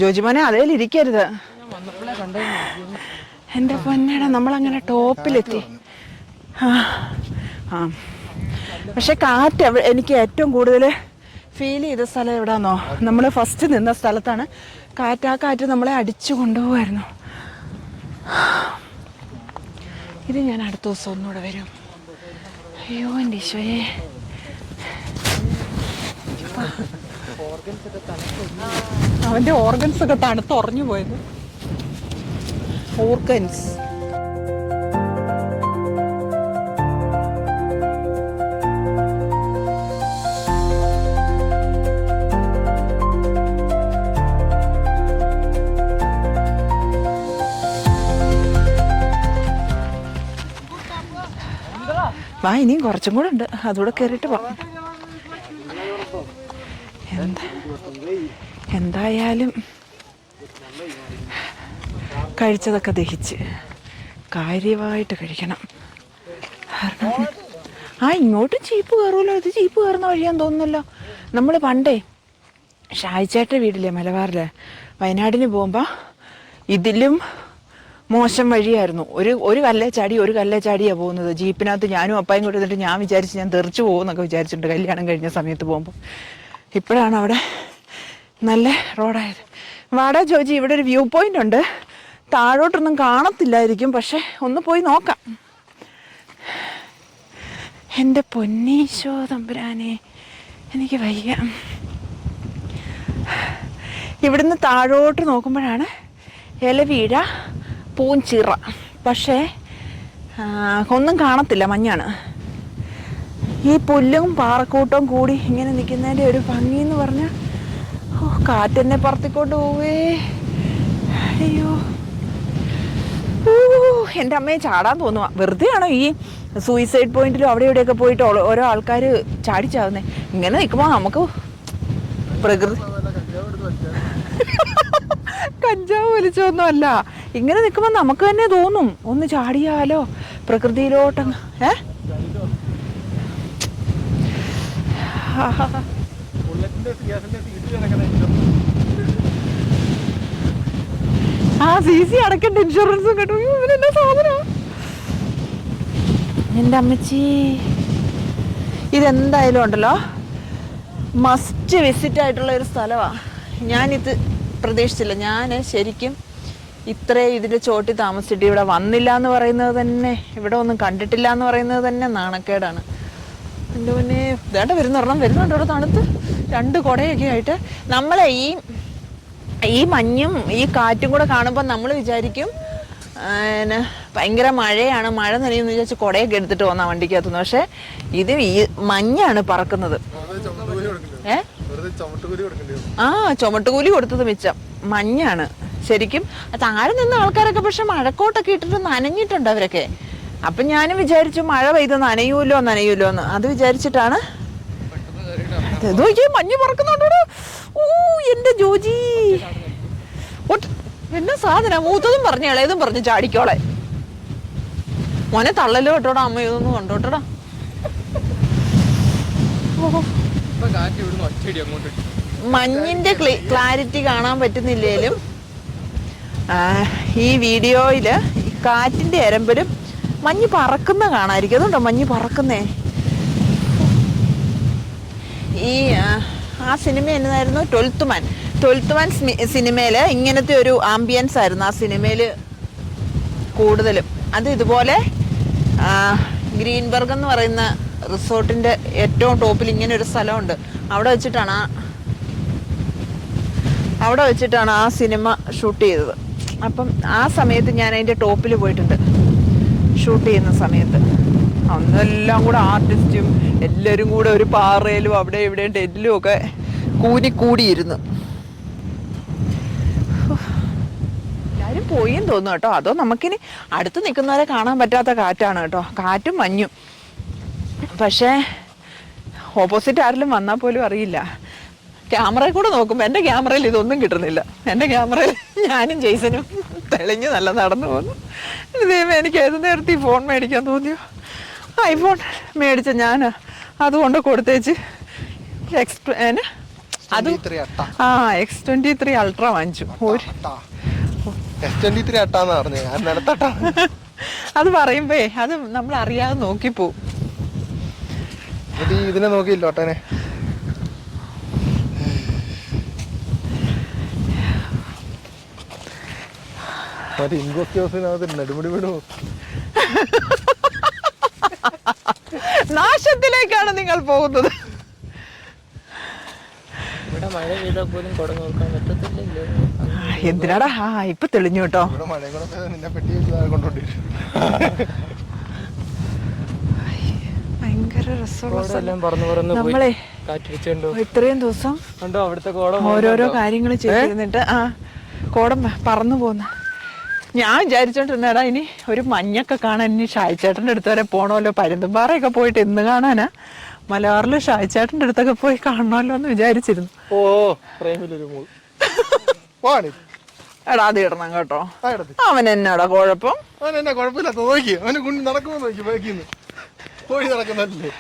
ജോജിമോനെ അതേലിരിക്കരുത്. എൻ്റെ പൊന്നേടാ, നമ്മളങ്ങനെ ടോപ്പിലെത്തി. പക്ഷെ കാറ്റ് എനിക്ക് ഏറ്റവും കൂടുതൽ ഫീൽ ചെയ്ത സ്ഥലം എവിടാന്നോ? നമ്മൾ ഫസ്റ്റ് നിന്ന സ്ഥലത്താണ് കാറ്റ്. ആ കാറ്റ് നമ്മളെ അടിച്ചു കൊണ്ടുപോകുമായിരുന്നു. ഇത് ഞാൻ അടുത്ത ദിവസം ഒന്നുകൂടെ വരും. അയ്യോ എൻ്റെ ഈശോയെ, അവൻ്റെ ഓർഗൻസ് ഒക്കെ തണുത്ത് ഉറഞ്ഞു പോയത്. ഓർഗൻസ് ഇനിയും കുറച്ചും കൂടെ ഉണ്ട്, അതുകൂടെ കയറിയിട്ട് പോകാം. എന്തായാലും കഴിച്ചതൊക്കെ ദഹിച്ച് കാര്യമായിട്ട് കഴിക്കണം. ഇങ്ങോട്ടും ജീപ്പ് കയറുമല്ലോ. ഇത് ജീപ്പ് കയറുന്ന വഴിയാന്ന് തോന്നുന്നല്ലോ. നമ്മൾ പണ്ടേ ഷായിച്ചേട്ടൻ്റെ വീട്ടിലെ മലബാറിലെ വയനാടിന് പോകുമ്പോൾ ഇതിലും മോശം വഴിയായിരുന്നു. ഒരു കല്ലേ ചാടിയാണ് പോകുന്നത്. ജീപ്പിനകത്ത് ഞാനും അപ്പായും കൂടെ ഇരുന്നിട്ട് ഞാൻ വിചാരിച്ച് ഞാൻ തെറിച്ചു പോകുമെന്നൊക്കെ വിചാരിച്ചിട്ടുണ്ട് കല്യാണം കഴിഞ്ഞ സമയത്ത് പോകുമ്പോൾ. ഇപ്പോഴാണ് അവിടെ നല്ല റോഡായത്. വാടാ ജോജി, ഇവിടെ ഒരു വ്യൂ പോയിന്റ് ഉണ്ട്. താഴോട്ടൊന്നും കാണത്തില്ലായിരിക്കും, പക്ഷെ ഒന്ന് പോയി നോക്കാം. എൻ്റെ പൊന്നീശോ തമ്പുരാനെ, എനിക്ക് വയ്യ. ഇവിടുന്ന് താഴോട്ട് നോക്കുമ്പോഴാണ് ഇലവീഴ പൂഞ്ചിറ. പക്ഷേ ഒന്നും കാണത്തില്ല, മഞ്ഞാണ്. ഈ പുല്ലും പാറക്കൂട്ടവും കൂടി ഇങ്ങനെ നിൽക്കുന്നതിൻ്റെ ഒരു ഭംഗി എന്ന് പറഞ്ഞാൽ കാറ്റെന്നെ പറത്തിക്കൊണ്ട് പോവേ. അയ്യോ, എൻ്റെ അമ്മയെ ചാടാൻ തോന്നുക. വെറുതെയാണോ ഈ സൂയിസൈഡ് പോയിന്റിലും അവിടെ ഇവിടെയൊക്കെ പോയിട്ട് ഓരോ ആൾക്കാർ ചാടിച്ചാവുന്നത്? ഇങ്ങനെ നിൽക്കുമ്പോൾ നമുക്ക് പ്രകൃതി കഞ്ചാവ് വലിച്ചൊന്നും അല്ല, ഇങ്ങനെ നിൽക്കുമ്പോൾ നമുക്ക് തന്നെ തോന്നും ഒന്ന് ചാടിയാലോ പ്രകൃതിയിലോട്ടങ്ങ്. CC അടക്കണ്ട, ഇൻഷുറൻസും കേട്ടോ. ഇവരെന്നാ സാധനം. എൻ്റെ അമ്മച്ചി, ഇതെന്തായാലും ഉണ്ടല്ലോ മസ്റ്റ് വിസിറ്റ് ആയിട്ടുള്ള ഒരു സ്ഥലമാണ്. ഞാനിത് പ്രതീക്ഷിച്ചില്ല. ഞാൻ ശരിക്കും ഇത്രയും ഇതിൻ്റെ ചോട്ടി താമസിച്ചിട്ട് ഇവിടെ വന്നില്ല എന്ന് പറയുന്നത് തന്നെ, ഇവിടെ ഒന്നും കണ്ടിട്ടില്ല എന്ന് പറയുന്നത് തന്നെ നാണക്കേടാണ്. എൻ്റെ മുന്നേ ഇതേണ്ട വരുന്നുണ്ട് ഇവിടെ തണുത്ത് 2 കുടയൊക്കെ ആയിട്ട്. നമ്മളെ ഈ മഞ്ഞും ഈ കാറ്റും കൂടെ കാണുമ്പോൾ നമ്മൾ വിചാരിക്കും ഭയങ്കര മഴയാണ്, മഴ നനയെന്ന് വിചാരിച്ച് കുടയൊക്കെ എടുത്തിട്ട് വന്നാ വണ്ടിക്കകത്തുനിന്ന്. പക്ഷെ ഇത് ഈ മഞ്ഞാണ് പറക്കുന്നത്. ചുമട്ടുകൂലി കൊടുത്തത് മിച്ചം. മഞ്ഞാണ് ശരിക്കും. താഴെ നിന്ന ആൾക്കാരൊക്കെ പക്ഷെ മഴക്കോട്ടൊക്കെ ഇട്ടിട്ട് നനഞ്ഞിട്ടുണ്ട് അവരൊക്കെ. അപ്പം ഞാനും വിചാരിച്ചു മഴ പെയ്ത് നനയൂല്ലോ എന്ന്. അത് വിചാരിച്ചിട്ടാണ്. മഞ്ഞ് പറക്കുന്നുണ്ടോ? എന്റെ ജോജി, എന്നാ സാധന, മൂത്തതും പറഞ്ഞു ഇളയതും പറഞ്ഞു ചാടിക്കോളെ. മോനെ തള്ളലോ കേട്ടോടാ, അമ്മ ഇതൊന്നും കണ്ടോട്ടടാ. മഞ്ഞിന്റെ ക്ലാരിറ്റി കാണാൻ പറ്റുന്നില്ലേലും ഈ വീഡിയോയില് കാറ്റിന്റെ എരമ്പലും മഞ്ഞ് പറക്കുന്ന കാണാതിരിക്കും. അതുകൊണ്ടോ മഞ്ഞ് പറക്കുന്നേ. ആ സിനിമ എന്നതായിരുന്നു? 12th മാൻ സിനിമയിൽ ഇങ്ങനത്തെ ഒരു ആംബിയൻസ് ആയിരുന്നു ആ സിനിമയിൽ കൂടുതലും. അത് ഇതുപോലെ ഗ്രീൻബർഗ് എന്ന് പറയുന്ന റിസോർട്ടിൻ്റെ ഏറ്റവും ടോപ്പിൽ ഇങ്ങനെ ഒരു സ്ഥലമുണ്ട്. അവിടെ വെച്ചിട്ടാണ് ആ സിനിമ ഷൂട്ട് ചെയ്തത്. അപ്പം ആ സമയത്ത് ഞാൻ അതിൻ്റെ ടോപ്പിൽ പോയിട്ടുണ്ട് ഷൂട്ട് ചെയ്യുന്ന സമയത്ത്. അന്നെല്ലാം കൂടെ ആർട്ടിസ്റ്റും എല്ലാവരും കൂടെ ഒരു പാറയിലും അവിടെ ഇവിടെയും ടെന്റിലും ഒക്കെ കൂടിയിരുന്നു. എല്ലാവരും പോയെന്ന് തോന്നുന്നു കേട്ടോ. അതോ നമുക്കിനി അടുത്ത് നിൽക്കുന്നവരെ കാണാൻ പറ്റാത്ത കാറ്റാണ് കേട്ടോ, കാറ്റും മഞ്ഞും. പക്ഷേ ഓപ്പോസിറ്റ് ആരെങ്കിലും വന്നാൽ പോലും അറിയില്ല. ക്യാമറയിൽ കൂടെ നോക്കുമ്പോൾ എൻ്റെ ക്യാമറയിൽ ഇതൊന്നും കിട്ടുന്നില്ല. എൻ്റെ ക്യാമറയിൽ ഞാനും ജെയ്സനും തെളിഞ്ഞ് നല്ല നടന്നു പോകുന്നു. ദൈവം, എനിക്ക് ഏത് നേരത്തെ ഈ ഫോൺ മേടിക്കാൻ തോന്നിയോ? ഐഫോൺ മേടിച്ച ഞാൻ അതുകൊണ്ട് കൊടുത്തേച്ച് X23 അൾട്ര വാങ്ങിച്ചു. അത് പറയുമ്പേ അത് നമ്മൾ അറിയാതെ നോക്കിപ്പോവും. ഇതിനെ നോക്കിയില്ലോട്ടനെ. നെടുമുടി വിടുമോ? നാശത്തിലേക്കാണ് നിങ്ങൾ പോകുന്നത്. എന്തിനാടാ? ഇപ്പൊ തെളിഞ്ഞു കേട്ടോ. ഭയങ്കര രസമുള്ള നമ്മളെ ഇത്രയും ദിവസം ഓരോരോ കാര്യങ്ങൾ ചെയ്തിരുന്നിട്ട് കോടം പറന്നു പോന്ന. ഞാൻ വിചാരിച്ചോണ്ടിരുന്നേടാ ഇനി ഒരു മഞ്ഞൊക്കെ കാണാൻ ഇനി ഷായിച്ചേട്ടൻ്റെ അടുത്ത് വരെ പോകണമല്ലോ. പരുന്തുംപാറയൊക്കെ പോയിട്ട് എന്ന് കാണാനാ? മലബാറില് ഷായിച്ചേട്ടൻ്റെ അടുത്തൊക്കെ പോയി കാണണമല്ലോ എന്ന് വിചാരിച്ചിരുന്നു. എടാ അത് ഇടണം കേട്ടോ. അവൻ എന്നാടാ കുഴപ്പം? കുഴപ്പമില്ല, നോക്കി അവന് കൊണ്ട് നടക്കുമ്പോ നോക്കി ബാക്കിന്ന് പോയി നടക്കുന്നല്ലേ.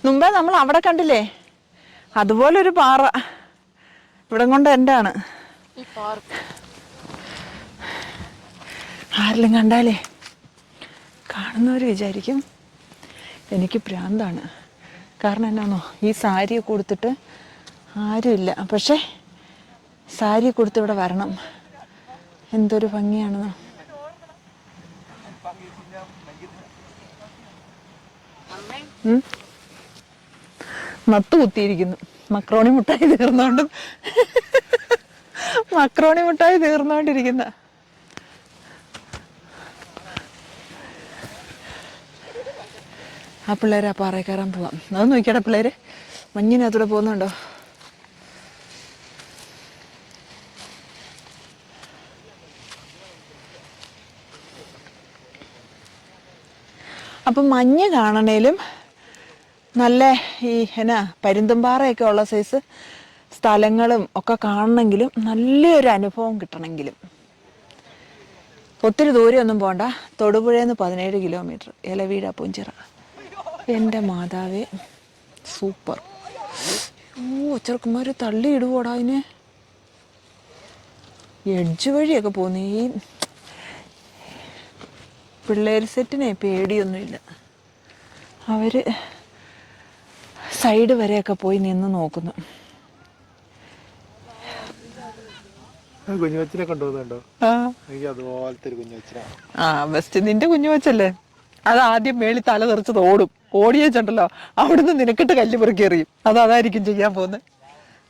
മുമ്പേ നമ്മൾ അവിടെ കണ്ടില്ലേ, അതുപോലൊരു പാറ ഇവിടം കൊണ്ട് എൻ്റെ ആണ്. ആരെങ്കിലും കണ്ടാലേ കാണുന്നവർ വിചാരിക്കും എനിക്ക് ഭ്രാന്താണ്. കാരണം എന്നാന്നോ ഈ സാരിയൊക്കെ കൊടുത്തിട്ട് ആരുമില്ല. പക്ഷേ സാരി കൊടുത്ത് ഇവിടെ വരണം, എന്തൊരു ഭംഗിയാണെന്നോ. നത്തു കുത്തിയിരിക്കുന്നു. മക്രോണി മുട്ടായി തീർന്നോണ്ടിരിക്കുന്ന ആ പിള്ളേർ ആ പാറയിൽ കയറാൻ പോവാം. അത് നോക്കിയാടാ പിള്ളേര് മഞ്ഞിനകത്തൂടെ പോകുന്നുണ്ടോ? അപ്പം മഞ്ഞ് കാണണേലും നല്ല ഈ എന്നാ പരുന്തുംപാറയൊക്കെ ഉള്ള സൈസ് സ്ഥലങ്ങളും ഒക്കെ കാണണമെങ്കിലും നല്ലൊരു അനുഭവം കിട്ടണമെങ്കിലും ഒത്തിരി ദൂരെയൊന്നും പോകണ്ട. തൊടുപുഴയിൽ നിന്ന് 17 കിലോമീറ്റർ, ഇലവീഴ പൂഞ്ചിറ. എൻ്റെ മാതാവേ, സൂപ്പർ. ചെറുക്കന്മാർ തള്ളി ഇടുവോടാ അതിന്. എഡ്ജ് വഴിയൊക്കെ പോകുന്നു. ഈ പിള്ളേർ സെറ്റിനെ പേടിയൊന്നുമില്ല. അവർ സൈഡ് വരെയൊക്കെ പോയി നിന്ന് നോക്കുന്നു. കുഞ്ഞുവച്ചിനെ കൊണ്ടുപോകുന്നുണ്ടോ? അതുപോലത്തെ ഒരു കുഞ്ഞുവച്ചിനാ. ബെസ്റ്റ്. നിന്റെ കുഞ്ഞുവച്ചല്ലേ, അത് ആദ്യം മേളി തല തെറിച്ചത് ഓടും. ഓടിയേച്ചുണ്ടല്ലോ അവിടുന്ന് നിനക്കിട്ട് കല്ല് പെറുക്കി എറിയും. അതായിരിക്കും ചെയ്യാൻ പോകുന്നത്.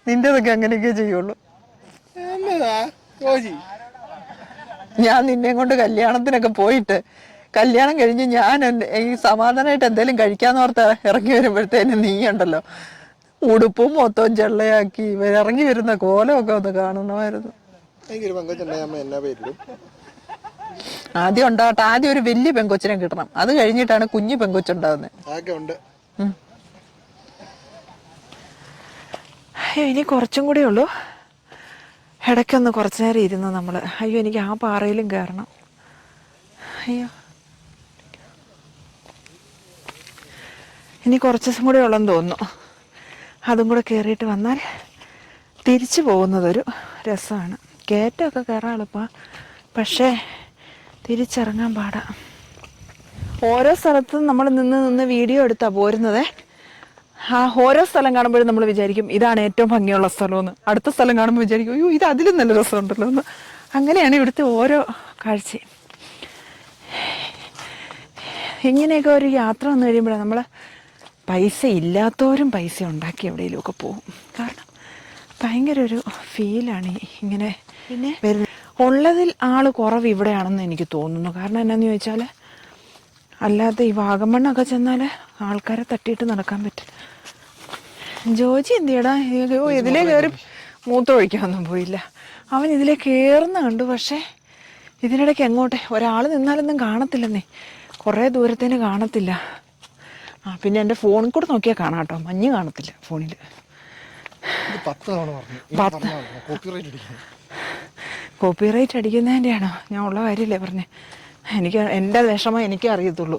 നിന്റെതൊക്കെ അങ്ങനെയൊക്കെ ചെയ്യുള്ളൂ. ഞാൻ നിന്നെ കൊണ്ട് കല്യാണത്തിനൊക്കെ പോയിട്ട് കല്യാണം കഴിഞ്ഞ് ഞാൻ ഈ സമാധാനമായിട്ട് എന്തെങ്കിലും കഴിക്കാന്ന് ഓർത്ത് ഇറങ്ങി വരുമ്പോഴത്തേനും നീ ഉണ്ടല്ലോ ഉടുപ്പും മൊത്തവും ചെള്ളയാക്കി ഇറങ്ങി വരുന്ന കോലമൊക്കെ ഒന്ന് കാണണമായിരുന്നു. ആദ്യം ഉണ്ടാവട്ടെ. ആദ്യം ഒരു വലിയ പെങ്കൊച്ചിനെ കിട്ടണം, അത് കഴിഞ്ഞിട്ടാണ് കുഞ്ഞു പെങ്കൊച്ചുണ്ടാകുന്നത്. അയ്യോ, ഇനി കുറച്ചും കൂടെ ഉള്ളൂ. ഇടയ്ക്കൊന്ന് കുറച്ചു നേരം ഇരുന്ന് നമ്മൾ. അയ്യോ, എനിക്ക് ആ പാറയിലും കയറണം. അയ്യോ, ഇനി കുറച്ച് ദിവസം കൂടെ ഉള്ളെന്ന് തോന്നുന്നു. അതും കൂടെ കയറിയിട്ട് വന്നാൽ തിരിച്ചു പോകുന്നതൊരു രസമാണ്. കയറ്റമൊക്കെ കയറാൻ എളുപ്പമാണ്, പക്ഷേ തിരിച്ചിറങ്ങാൻ പാടാം. ഓരോ സ്ഥലത്തും നമ്മൾ നിന്ന് വീഡിയോ എടുത്താൽ പോരുന്നത്. ആ ഓരോ സ്ഥലം കാണുമ്പോഴും നമ്മൾ വിചാരിക്കും ഇതാണ് ഏറ്റവും ഭംഗിയുള്ള സ്ഥലമെന്ന്. അടുത്ത സ്ഥലം കാണുമ്പോൾ വിചാരിക്കും അയ്യോ ഇത് അതിലും നല്ല രസമുണ്ടല്ലോ എന്ന്. അങ്ങനെയാണ് ഇവിടുത്തെ ഓരോ കാഴ്ചയും. ഇങ്ങനെയൊക്കെ ഒരു യാത്ര വന്നു കഴിയുമ്പോഴാണ് നമ്മൾ പൈസ ഇല്ലാത്തവരും പൈസ ഉണ്ടാക്കി എവിടെയെങ്കിലുമൊക്കെ പോകും. കാരണം ഭയങ്കര ഒരു ഫീലാണ് ഇങ്ങനെ പിന്നെ വരുന്നത്. ഉള്ളതിൽ ആൾ കുറവ് ഇവിടെയാണെന്ന് എനിക്ക് തോന്നുന്നു. കാരണം എന്നാന്ന് ചോദിച്ചാൽ അല്ലാതെ ഈ വാഗമണ്ണൊക്കെ ചെന്നാൽ ആൾക്കാരെ തട്ടിയിട്ട് നടക്കാൻ പറ്റില്ല. ജോജി എന്തിയടാ? ഇതിലേ കയറി മൂത്തൊഴിക്കാനൊന്നും പോയില്ല. അവൻ ഇതിലേ കയറുന്ന കണ്ടു, പക്ഷേ ഇതിനിടയ്ക്ക് എങ്ങോട്ടെ ഒരാൾ നിന്നാലൊന്നും കാണത്തില്ലെന്നേ, കുറേ ദൂരത്തേന് കാണത്തില്ല. പിന്നെ എൻ്റെ ഫോണിൽ കൂടെ നോക്കിയാൽ കാണാം കേട്ടോ, മഞ്ഞ് കാണത്തില്ല ഫോണിൽ. കോപ്പിറൈറ്റ് അടിക്കുന്നതിൻ്റെ ആണോ? ഞാൻ ഉള്ള കാര്യമല്ലേ പറഞ്ഞേ. എനിക്ക് എൻ്റെ വിഷമം എനിക്കേ അറിയത്തുള്ളൂ.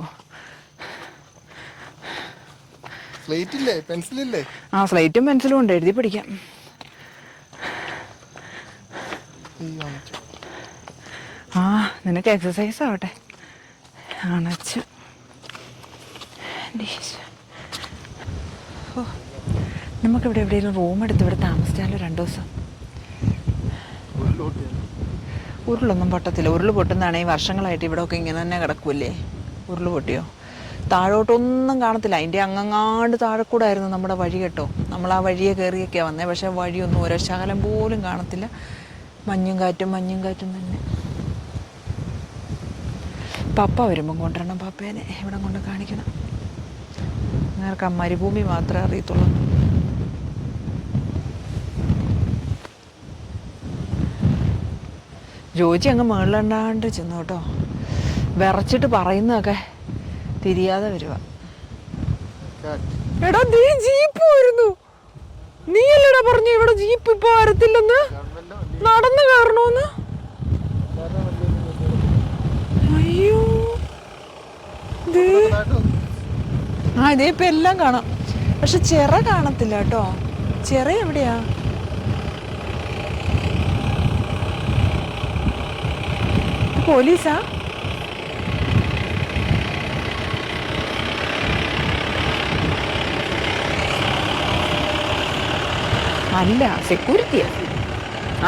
സ്ലേറ്റും പെൻസിലും ഉണ്ട്, എഴുതി പഠിക്കാം. നിനക്ക് എക്സസൈസ് ആവട്ടെ. അണച്ചു. നമുക്കിവിടെ എവിടെയെങ്കിലും റൂം എടുത്ത് ഇവിടെ താമസിച്ചാലോ 2 ദിവസം? ഉരുളൊന്നും പൊട്ടത്തില്ല. ഉരുൾ പൊട്ടുന്നതാണെങ്കിൽ വർഷങ്ങളായിട്ട് ഇവിടെയൊക്കെ ഇങ്ങനെ തന്നെ കിടക്കൂല്ലേ. ഉരുൾ പൊട്ടിയോ? താഴോട്ടൊന്നും കാണത്തില്ല. അതിൻ്റെ അങ്ങങ്ങാണ്ട് താഴെ കൂടെ ആയിരുന്നു നമ്മുടെ വഴി കേട്ടോ. നമ്മൾ ആ വഴിയെ കയറിയൊക്കെയാണ് വന്നത്. പക്ഷേ വഴിയൊന്നും ഓരോ ശകലം പോലും കാണത്തില്ല. മഞ്ഞും കാറ്റും തന്നെ. പപ്പ വരുമ്പം കൊണ്ടുവരണം. പപ്പേനെ ഇവിടെ കൊണ്ട് കാണിക്കണം. നേർക്ക് ആ മരുഭൂമി മാത്രമേ അറിയത്തുള്ളൂ. ജോജി അങ്ങ് മേളിലുണ്ടാണ്ട് ചെന്നു കേട്ടോ. വിറച്ചിട്ട് പറയുന്നതൊക്കെ തിരിയാതെ വരുക. എടാ നീ ജീപ്പ് വരുന്നു. നീ അല്ലടാ പറഞ്ഞു ഇവിടെ ജീപ്പ് ഇപ്പൊ വരത്തില്ലെന്ന്, നടന്നു കയറണോന്ന്. അയ്യോ, ഇതേ ഇപ്പൊ എല്ലാം കാണാം. പക്ഷെ ചിറ കാണത്തില്ല കേട്ടോ. ചിറ എവിടെയാ? പോലീസാ? അല്ല സെക്യൂരിറ്റിയാ.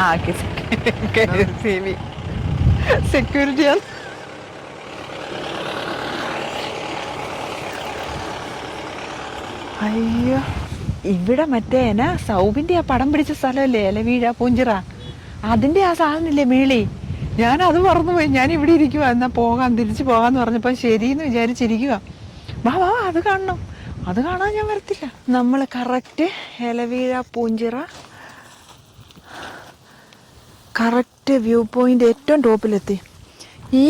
ആ സെക്യൂരിറ്റിയാ. അയ്യോ, ഇവിടെ മറ്റേ സൗബിന്റെ ആ പടം പിടിച്ച സ്ഥലമല്ലേ ഇലവീഴ പൂഞ്ചിറ, അതിന്റെ ആ സാധനമില്ലേ മേളി, ഞാൻ അത് മറന്നുപോയി. ഞാൻ ഇവിടെ ഇരിക്കുക, എന്നാ പോകാം തിരിച്ചു പോകാന്ന് പറഞ്ഞപ്പോൾ ശരിയെന്ന് വിചാരിച്ചിരിക്കുക. വാ വാ, അത് കാണണം, അത് കാണാൻ ഞാൻ വരത്തില്ല. നമ്മൾ correct Ilaveezha Poonjira correct view point ഏറ്റവും ടോപ്പിലെത്തി. ഈ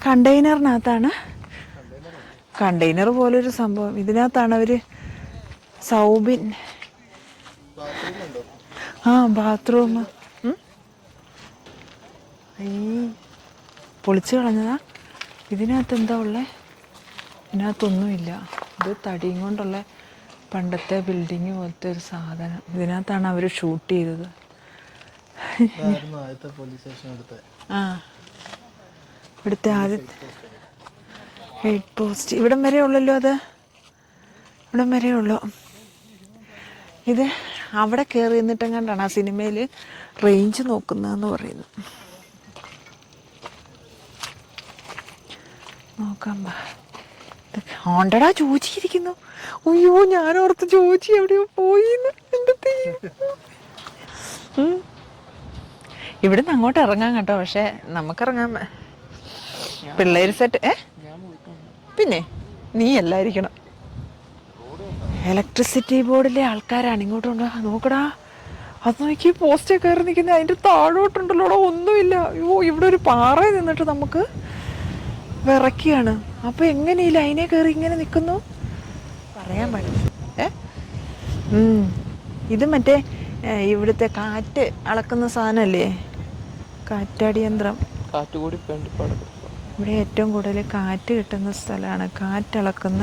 കണ്ടെയ്നറിനകത്താണ്, കണ്ടെയ്നർ പോലൊരു സംഭവം, ഇതിനകത്താണ് അവർ സൗബിൻ ബാത്റൂം ഈ പൊളിച്ചു കളഞ്ഞതാ. ഇതിനകത്ത് എന്താ ഉള്ളത്? ഇതിനകത്തൊന്നുമില്ല. ഇത് തടിയും കൊണ്ടുള്ള പണ്ടത്തെ ബിൽഡിങ് പോലത്തെ ഒരു സാധനം. ഇതിനകത്താണ് അവർ ഷൂട്ട് ചെയ്തത്. ഇവിടുത്തെ ആദ്യത്തെ ഹെഡ് പോസ്റ്റ് ഇവിടം വരെ ഉള്ളല്ലോ. അത് ഇവിടം വരെ ഉള്ളു. ഇത് അവിടെ കയറി നിന്നിട്ടെങ്ങാണ്ടാണ് ആ സിനിമയിൽ റേഞ്ച് നോക്കുന്നതെന്ന് പറയുന്നു. നോക്കാം. ഓണ്ടടാ ചോദിച്ചിരിക്കുന്നു. അയ്യോ, ഞാനോർത്ത് ചോദിച്ചു എവിടെയോ പോയിന്ന്. ഇവിടുന്ന് അങ്ങോട്ട് ഇറങ്ങാൻ കേട്ടോ, പക്ഷെ നമുക്കിറങ്ങാൻ പിള്ളേര് സെറ്റ്. പിന്നെ നീ എല്ലായിരിക്കണം. ഇലക്ട്രിസിറ്റി ബോർഡിലെ ആൾക്കാരാണ് ഇങ്ങോട്ടുണ്ട്. നോക്കടാ, അത് നോക്കി പോസ്റ്റേ കയറി നിൽക്കുന്നത്. അതിൻ്റെ താഴോട്ടുണ്ടല്ലോടാ ഒന്നുമില്ല. അയ്യോ, ഇവിടെ ഒരു പാറയിൽ നിന്നിട്ട് നമുക്ക് വിറയ്ക്കുകയാണ്. അപ്പോൾ എങ്ങനെ ഈ ലൈനെ കയറി ഇങ്ങനെ നിൽക്കുന്നു പറയാൻ പറ്റില്ല. ഇത് മറ്റേ ഇവിടുത്തെ കാറ്റ് അളക്കുന്ന സാധനമല്ലേ, കാറ്റാടിയന്ത്രം. ഇവിടെ ഏറ്റവും കൂടുതൽ കാറ്റ് കിട്ടുന്ന സ്ഥലമാണ്, കാറ്റളക്കുന്ന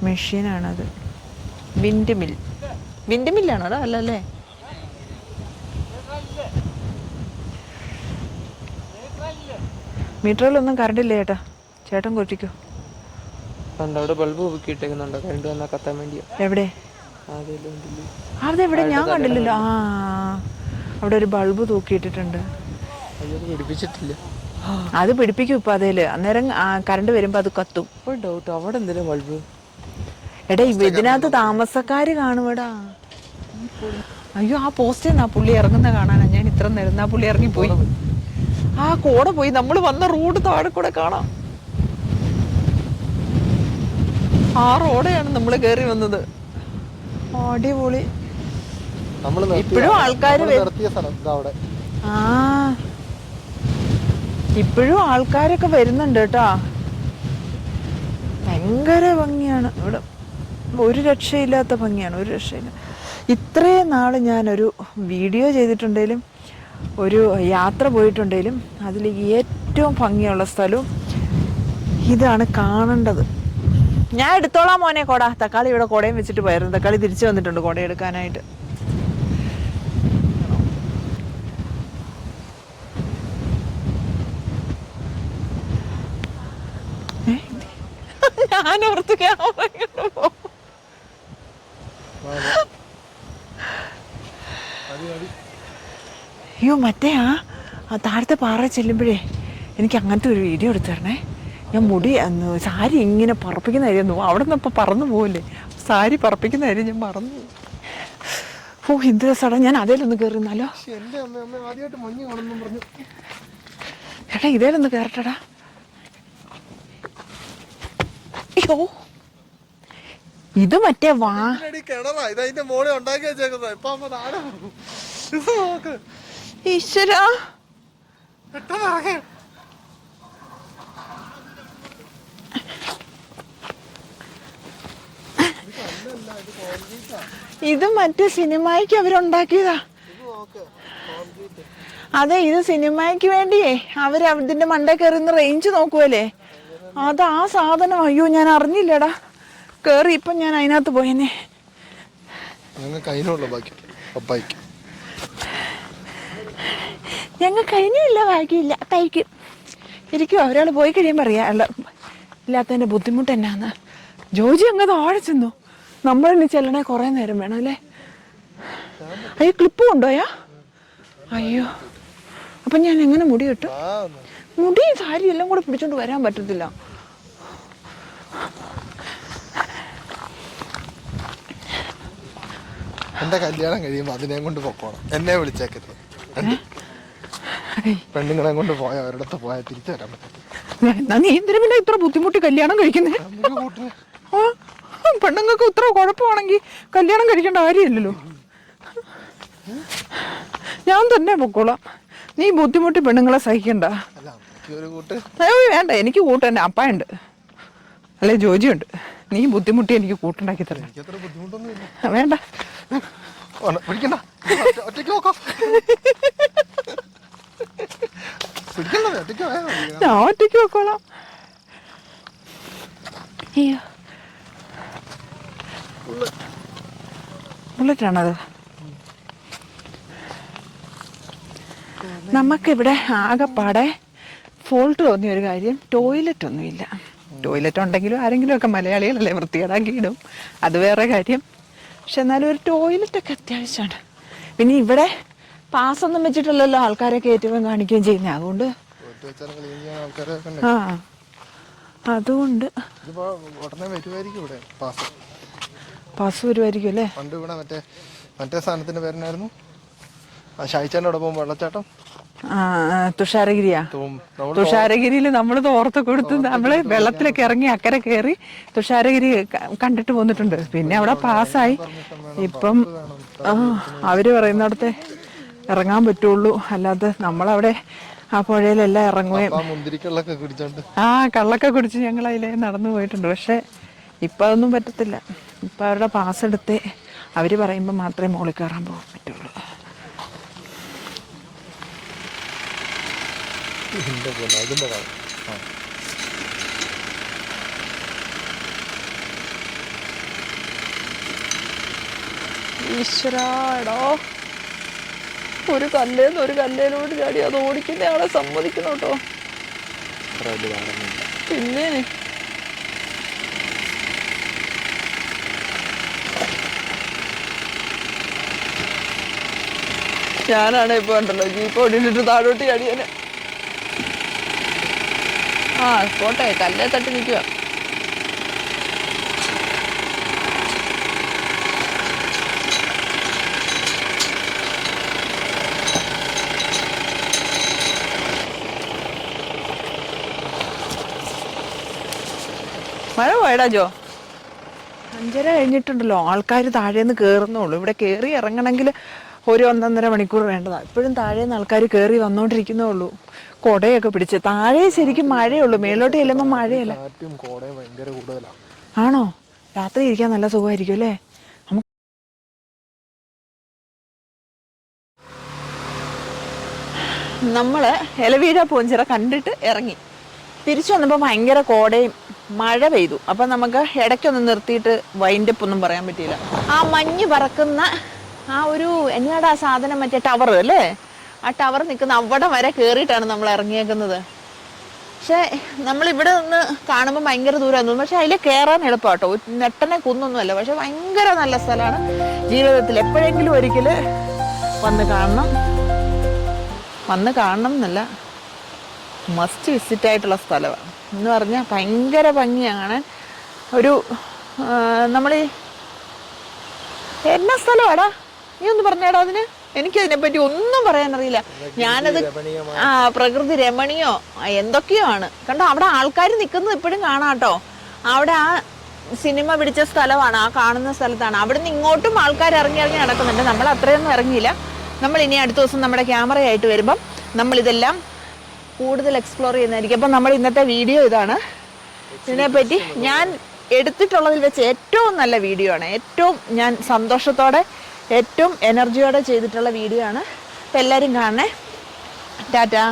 മെഷീനാണത്. Wind mill. വിൻഡ് മില്ലാണോ അതാ? അല്ലല്ലേ. മീറ്ററിലൊന്നും കറണ്ട് ഇല്ല ചേട്ടാ, ചേട്ടൻ കൊട്ടിക്കോ. ബൾബ് കറണ്ട് വന്നാൽ കത്താൻ വേണ്ടിയാ. എവിടെ? അതെവിടെ? ഞാൻ കണ്ടില്ലല്ലോ. ആ, അവിടെ ഒരു ബൾബ് തൂക്കിയിട്ടിട്ടുണ്ട്. പിടിപ്പിച്ചിട്ടില്ല. അത് പിടിപ്പിക്കും ഇപ്പൊ അതേല്. അന്നേരം കറണ്ട് വരുമ്പോ അത് കത്തും. ഡൗട്ട് അവിടെ എന്തെങ്കിലും ബൾബ്. എടാ, ഇതിനകത്ത് താമസക്കാര് കാണുവടാ. അയ്യോ, ആ പോസ്റ്റ് എന്നാ പുള്ളി ഇറങ്ങുന്ന കാണാനാ ഞാൻ ഇത്ര നേരം. ആ പുള്ളി ഇറങ്ങിപ്പോയി. ആ കോട പോയി. നമ്മൾ വന്ന റോഡ് താഴെ കൂടെ കാണാം. ആ റോഡയാണ് നമ്മൾ കയറി വന്നത്. അടിപൊളി. ഇപ്പോഴും ആൾക്കാര് ഇപ്പോഴും ആൾക്കാരൊക്കെ വരുന്നുണ്ട് കേട്ടാ. ഭയങ്കര ഭംഗിയാണ് ഇവിടെ. ഒരു രക്ഷയില്ലാത്ത ഭംഗിയാണ്, ഒരു രക്ഷയില്ല. ഇത്രയും നാൾ ഞാനൊരു വീഡിയോ ചെയ്തിട്ടുണ്ടെങ്കിലും ഒരു യാത്ര പോയിട്ടുണ്ടെങ്കിലും അതിൽ ഏറ്റവും ഭംഗിയുള്ള സ്ഥലവും ഇതാണ് കാണേണ്ടത്. ഞാൻ എടുത്തോളാം മോനെ കോട. തക്കാളി ഇവിടെ കുടയും വെച്ചിട്ട് പോയിരുന്നു. തക്കാളി തിരിച്ചു വന്നിട്ടുണ്ട് കുട എടുക്കാനായിട്ട്. ഞാനോർത്ത് ക്യാമറ അയ്യോ, മറ്റേ ആ താഴത്തെ പാറ ചെല്ലുമ്പോഴേ എനിക്ക് അങ്ങനത്തെ ഒരു വീഡിയോ എടുത്തു തരണേ. ഞാൻ മുടി സാരി ഇങ്ങനെ പറപ്പിക്കുന്ന കാര്യം അവിടെ നിന്ന് ഇപ്പം പറന്നു പോകില്ലേ, സാരി പറപ്പിക്കുന്ന കാര്യം ഞാൻ മറന്നു. ഓ, എന്ത് രസമാണ്. ഞാൻ അതേലൊന്ന് കയറുന്നാലോ. എടാ, ഇതേലൊന്ന് കയറട്ടടാ. അയ്യോ, ഇത് മറ്റേ ഈശ്വരാ, ഇത് മറ്റേ സിനിമയ്ക്ക് അവരുണ്ടാക്കിയതാ. അതെ, ഇത് സിനിമയ്ക്ക് വേണ്ടിയേ അവരതിന്റെ മണ്ടേ കയറുന്ന റേഞ്ച് നോക്കുവല്ലേ, അത് ആ സാധനം. അയ്യോ, ഞാൻ അറിഞ്ഞില്ലടാ. കേറി ഇപ്പൊ ഞാൻ അതിനകത്ത് പോയെന്നെ. ഞങ്ങൾക്ക് അതിനില്ല, ബാക്കിയില്ല. തയ്ക്കും ഇരിക്കും. ഒരാൾ പോയി കഴിയുമ്പോൾ അറിയാം അല്ല ഇല്ലാത്തതിന്റെ ബുദ്ധിമുട്ട് എന്നാന്ന്. ജോജി അങ്ങ് താഴെ ചെന്നു. നമ്മളിനി ചെല്ലണേ കുറേ നേരം വേണം അല്ലേ. അയ്യോ ക്ലിപ്പ് കൊണ്ടുപോയാ? അയ്യോ അപ്പം ഞാൻ എങ്ങനെ മുടി കിട്ടും? മുടി സാരി എല്ലാം കൂടെ പിടിച്ചോണ്ട് വരാൻ പറ്റത്തില്ല. എന്റെ കല്യാണം കഴിയുമ്പോ അതിനെ കൊണ്ട് പൊക്കോണം, എന്നെ വിളിച്ചേക്കരുത്. പെണ്ണുങ്ങളെ കൊണ്ട് പോയ ഒരിടത്ത് പോയാൽ തിരിച്ചു വരാൻ പറ്റത്തില്ല. നീ എന്തിനാ പിന്നെ ഇത്ര ബുദ്ധിമുട്ടി കല്യാണം കഴിക്കുന്നേ? പെണ്ണുങ്ങൾക്ക് ഇത്ര കുഴപ്പമാണെങ്കിൽ കല്യാണം കഴിക്കേണ്ട കാര്യമില്ലല്ലോ. ഞാൻ തന്നെ പൊക്കോളാം, നീ ബുദ്ധിമുട്ടി പെണ്ണുങ്ങളെ സഹിക്കണ്ട. വേണ്ട, എനിക്ക് കൂട്ട് തന്നെ അപ്പായുണ്ട്, അല്ലെ ജോജിയുണ്ട്. നീ ബുദ്ധിമുട്ടി എനിക്ക് കൂട്ടുണ്ടാക്കി തരാം. വേണ്ട ഞാൻ ഒറ്റയ്ക്ക് വെക്കോളാം. അയ്യോ ബുള്ളറ്റാണത്. നമുക്കിവിടെ ആകെപ്പാടെ ഫോൾട്ട് തോന്നിയ ഒരു കാര്യം, ടോയ്ലറ്റ് ഒന്നുമില്ല. ടോയ്ലറ്റ് ഉണ്ടെങ്കിലും ആരെങ്കിലും ഒക്കെ മലയാളികളല്ലേ വൃത്തികേടാക്കി ഇടും, അത് വേറെ കാര്യം. പക്ഷെ എന്നാലും ഒരു ടോയ്ലറ്റൊക്കെ അത്യാവശ്യമാണ്. പിന്നെ ഇവിടെ പാസ്സൊന്നും വെച്ചിട്ടല്ലല്ലോ ആൾക്കാരെ കയറ്റുകയും കാണിക്കുകയും ചെയ്യുന്നത്. അതുകൊണ്ട് അതുകൊണ്ട് പാസ് വരുമായിരിക്കും അല്ലേ? പണ്ട് ഇവിടെ മറ്റേ സാധനത്തിന്റെ പേരെന്നായിരുന്നു, ഷായിച്ചാനോടൊപ്പം വെള്ളച്ചാട്ടം, തുഷാരഗിരിയാ. തുഷാരഗിരിയിൽ നമ്മൾ തോർത്ത് കൊടുത്ത് നമ്മള് വെള്ളത്തിലൊക്കെ ഇറങ്ങി അക്കരെ കയറി തുഷാരഗിരി കണ്ടിട്ട് പോന്നിട്ടുണ്ട്. പിന്നെ അവിടെ പാസ്സായി. ഇപ്പം അവര് പറയുന്നിടത്തെ ഇറങ്ങാൻ പറ്റുള്ളൂ, അല്ലാതെ നമ്മളവിടെ ആ പുഴയിലെല്ലാം ഇറങ്ങുകയും കള്ളൊക്കെ കുടിച്ച് ഞങ്ങൾ അതിലേ നടന്നു പോയിട്ടുണ്ട്. പക്ഷെ ഇപ്പം അതൊന്നും പറ്റത്തില്ല. ഇപ്പം അവരുടെ പാസ് എടുത്ത് അവര് പറയുമ്പോൾ മാത്രമേ മുകളിൽ കയറാൻ പോകാൻ പറ്റുള്ളൂ. ഈശ്വരാടോ, ഒരു കല്ലേന്ന് ഒരു കല്ലേലോട്ട് ചാടി അത് ഓടിക്കുന്ന ആളെ സമ്മതിക്കണം കേട്ടോ. പിന്നെ ഞാനാണ് ഇപ്പൊ ഉണ്ടല്ലോ ജീപ്പ് ഓടിയിട്ട് താഴോട്ട് ചാടിയാന്. പോട്ടെ, കല്ലേ തട്ടി നിൽക്കുക. മഴ പോയടാ ജോ. 5:30 കഴിഞ്ഞിട്ടുണ്ടല്ലോ, ആൾക്കാർ താഴേന്ന് കയറുന്നുള്ളൂ. ഇവിടെ കയറി ഇറങ്ങണമെങ്കിൽ ഒരു 1.5 മണിക്കൂർ വേണ്ടതാ. ഇപ്പോഴും താഴേന്ന് ആൾക്കാർ കയറി വന്നോണ്ടിരിക്കുന്നേ ഉള്ളൂ, കൊടയൊക്കെ പിടിച്ച്. താഴെ ശരിക്കും മഴയുള്ളൂ, മേലോട്ട് ചെല്ലുമ്പോൾ മഴയല്ല. ആണോ? രാത്രി ഇരിക്കാൻ നല്ല സുഖമായിരിക്കും അല്ലേ? നമ്മള് എലവീഴ പൂഞ്ചിറ കണ്ടിട്ട് ഇറങ്ങി. തിരിച്ചു വന്നപ്പോൾ ഭയങ്കര കോടയും മഴ പെയ്തു. അപ്പം നമുക്ക് ഇടയ്ക്കൊന്നും നിർത്തിയിട്ട് വൈൻഡപ്പ് ഒന്നും പറയാൻ പറ്റിയില്ല. ആ മഞ്ഞ് പറക്കുന്ന ആ ഒരു എന്നാടാ സാധനം, മറ്റേ ടവർ അല്ലേ, ആ ടവർ നിൽക്കുന്ന അവിടെ വരെ കയറിയിട്ടാണ് നമ്മൾ ഇറങ്ങിയേക്കുന്നത്. പക്ഷേ നമ്മളിവിടെ നിന്ന് കാണുമ്പോൾ ഭയങ്കര ദൂരം തോന്നും, പക്ഷെ അതിൽ കയറാൻ എളുപ്പമാട്ടോ. നെട്ടനെ കുന്നൊന്നുമല്ല, പക്ഷെ ഭയങ്കര നല്ല സ്ഥലമാണ്. ജീവിതത്തിൽ എപ്പോഴെങ്കിലും ഒരിക്കൽ വന്ന് കാണണം എന്നല്ല, മസ്റ്റ് വിസിറ്റ് ആയിട്ടുള്ള സ്ഥലമാണ് എന്ന് പറഞ്ഞാൽ ഭയങ്കര ഭംഗിയാണ്. ഒരു നമ്മൾ എന്നാ സ്ഥലമാടാ, നീ ഒന്ന് പറഞ്ഞേടാ അതിന്. എനിക്കതിനെപ്പറ്റി ഒന്നും പറയാനറിയില്ല. ഞാനത് പ്രകൃതി രമണീയോ എന്തൊക്കെയോ ആണ്. കണ്ടോ, അവിടെ ആൾക്കാർ നിൽക്കുന്നത് ഇപ്പോഴും കാണാം കേട്ടോ. അവിടെ ആ സിനിമ പിടിച്ച സ്ഥലമാണ്, ആ കാണുന്ന സ്ഥലത്താണ്. അവിടെ നിന്ന് ഇങ്ങോട്ടും ആൾക്കാർ ഇറങ്ങി നടക്കുന്നുണ്ട്. നമ്മൾ അത്രയൊന്നും ഇറങ്ങിയില്ല. നമ്മൾ ഇനി അടുത്ത ദിവസം നമ്മുടെ ക്യാമറയായിട്ട് വരുമ്പം നമ്മളിതെല്ലാം കൂടുതൽ എക്സ്പ്ലോർ ചെയ്യുന്നതായിരിക്കും. അപ്പം നമ്മൾ ഇന്നത്തെ വീഡിയോ ഇതാണ്. ഇതിനെപ്പറ്റി ഞാൻ എടുത്തിട്ടുള്ളതിൽ വെച്ച് ഏറ്റവും നല്ല വീഡിയോ ആണ്, ഏറ്റവും ഞാൻ സന്തോഷത്തോടെ ഏറ്റവും എനർജിയോടെ ചെയ്തിട്ടുള്ള വീഡിയോ ആണ്. അപ്പം എല്ലാവരും കാണണേ. ടാറ്റാ.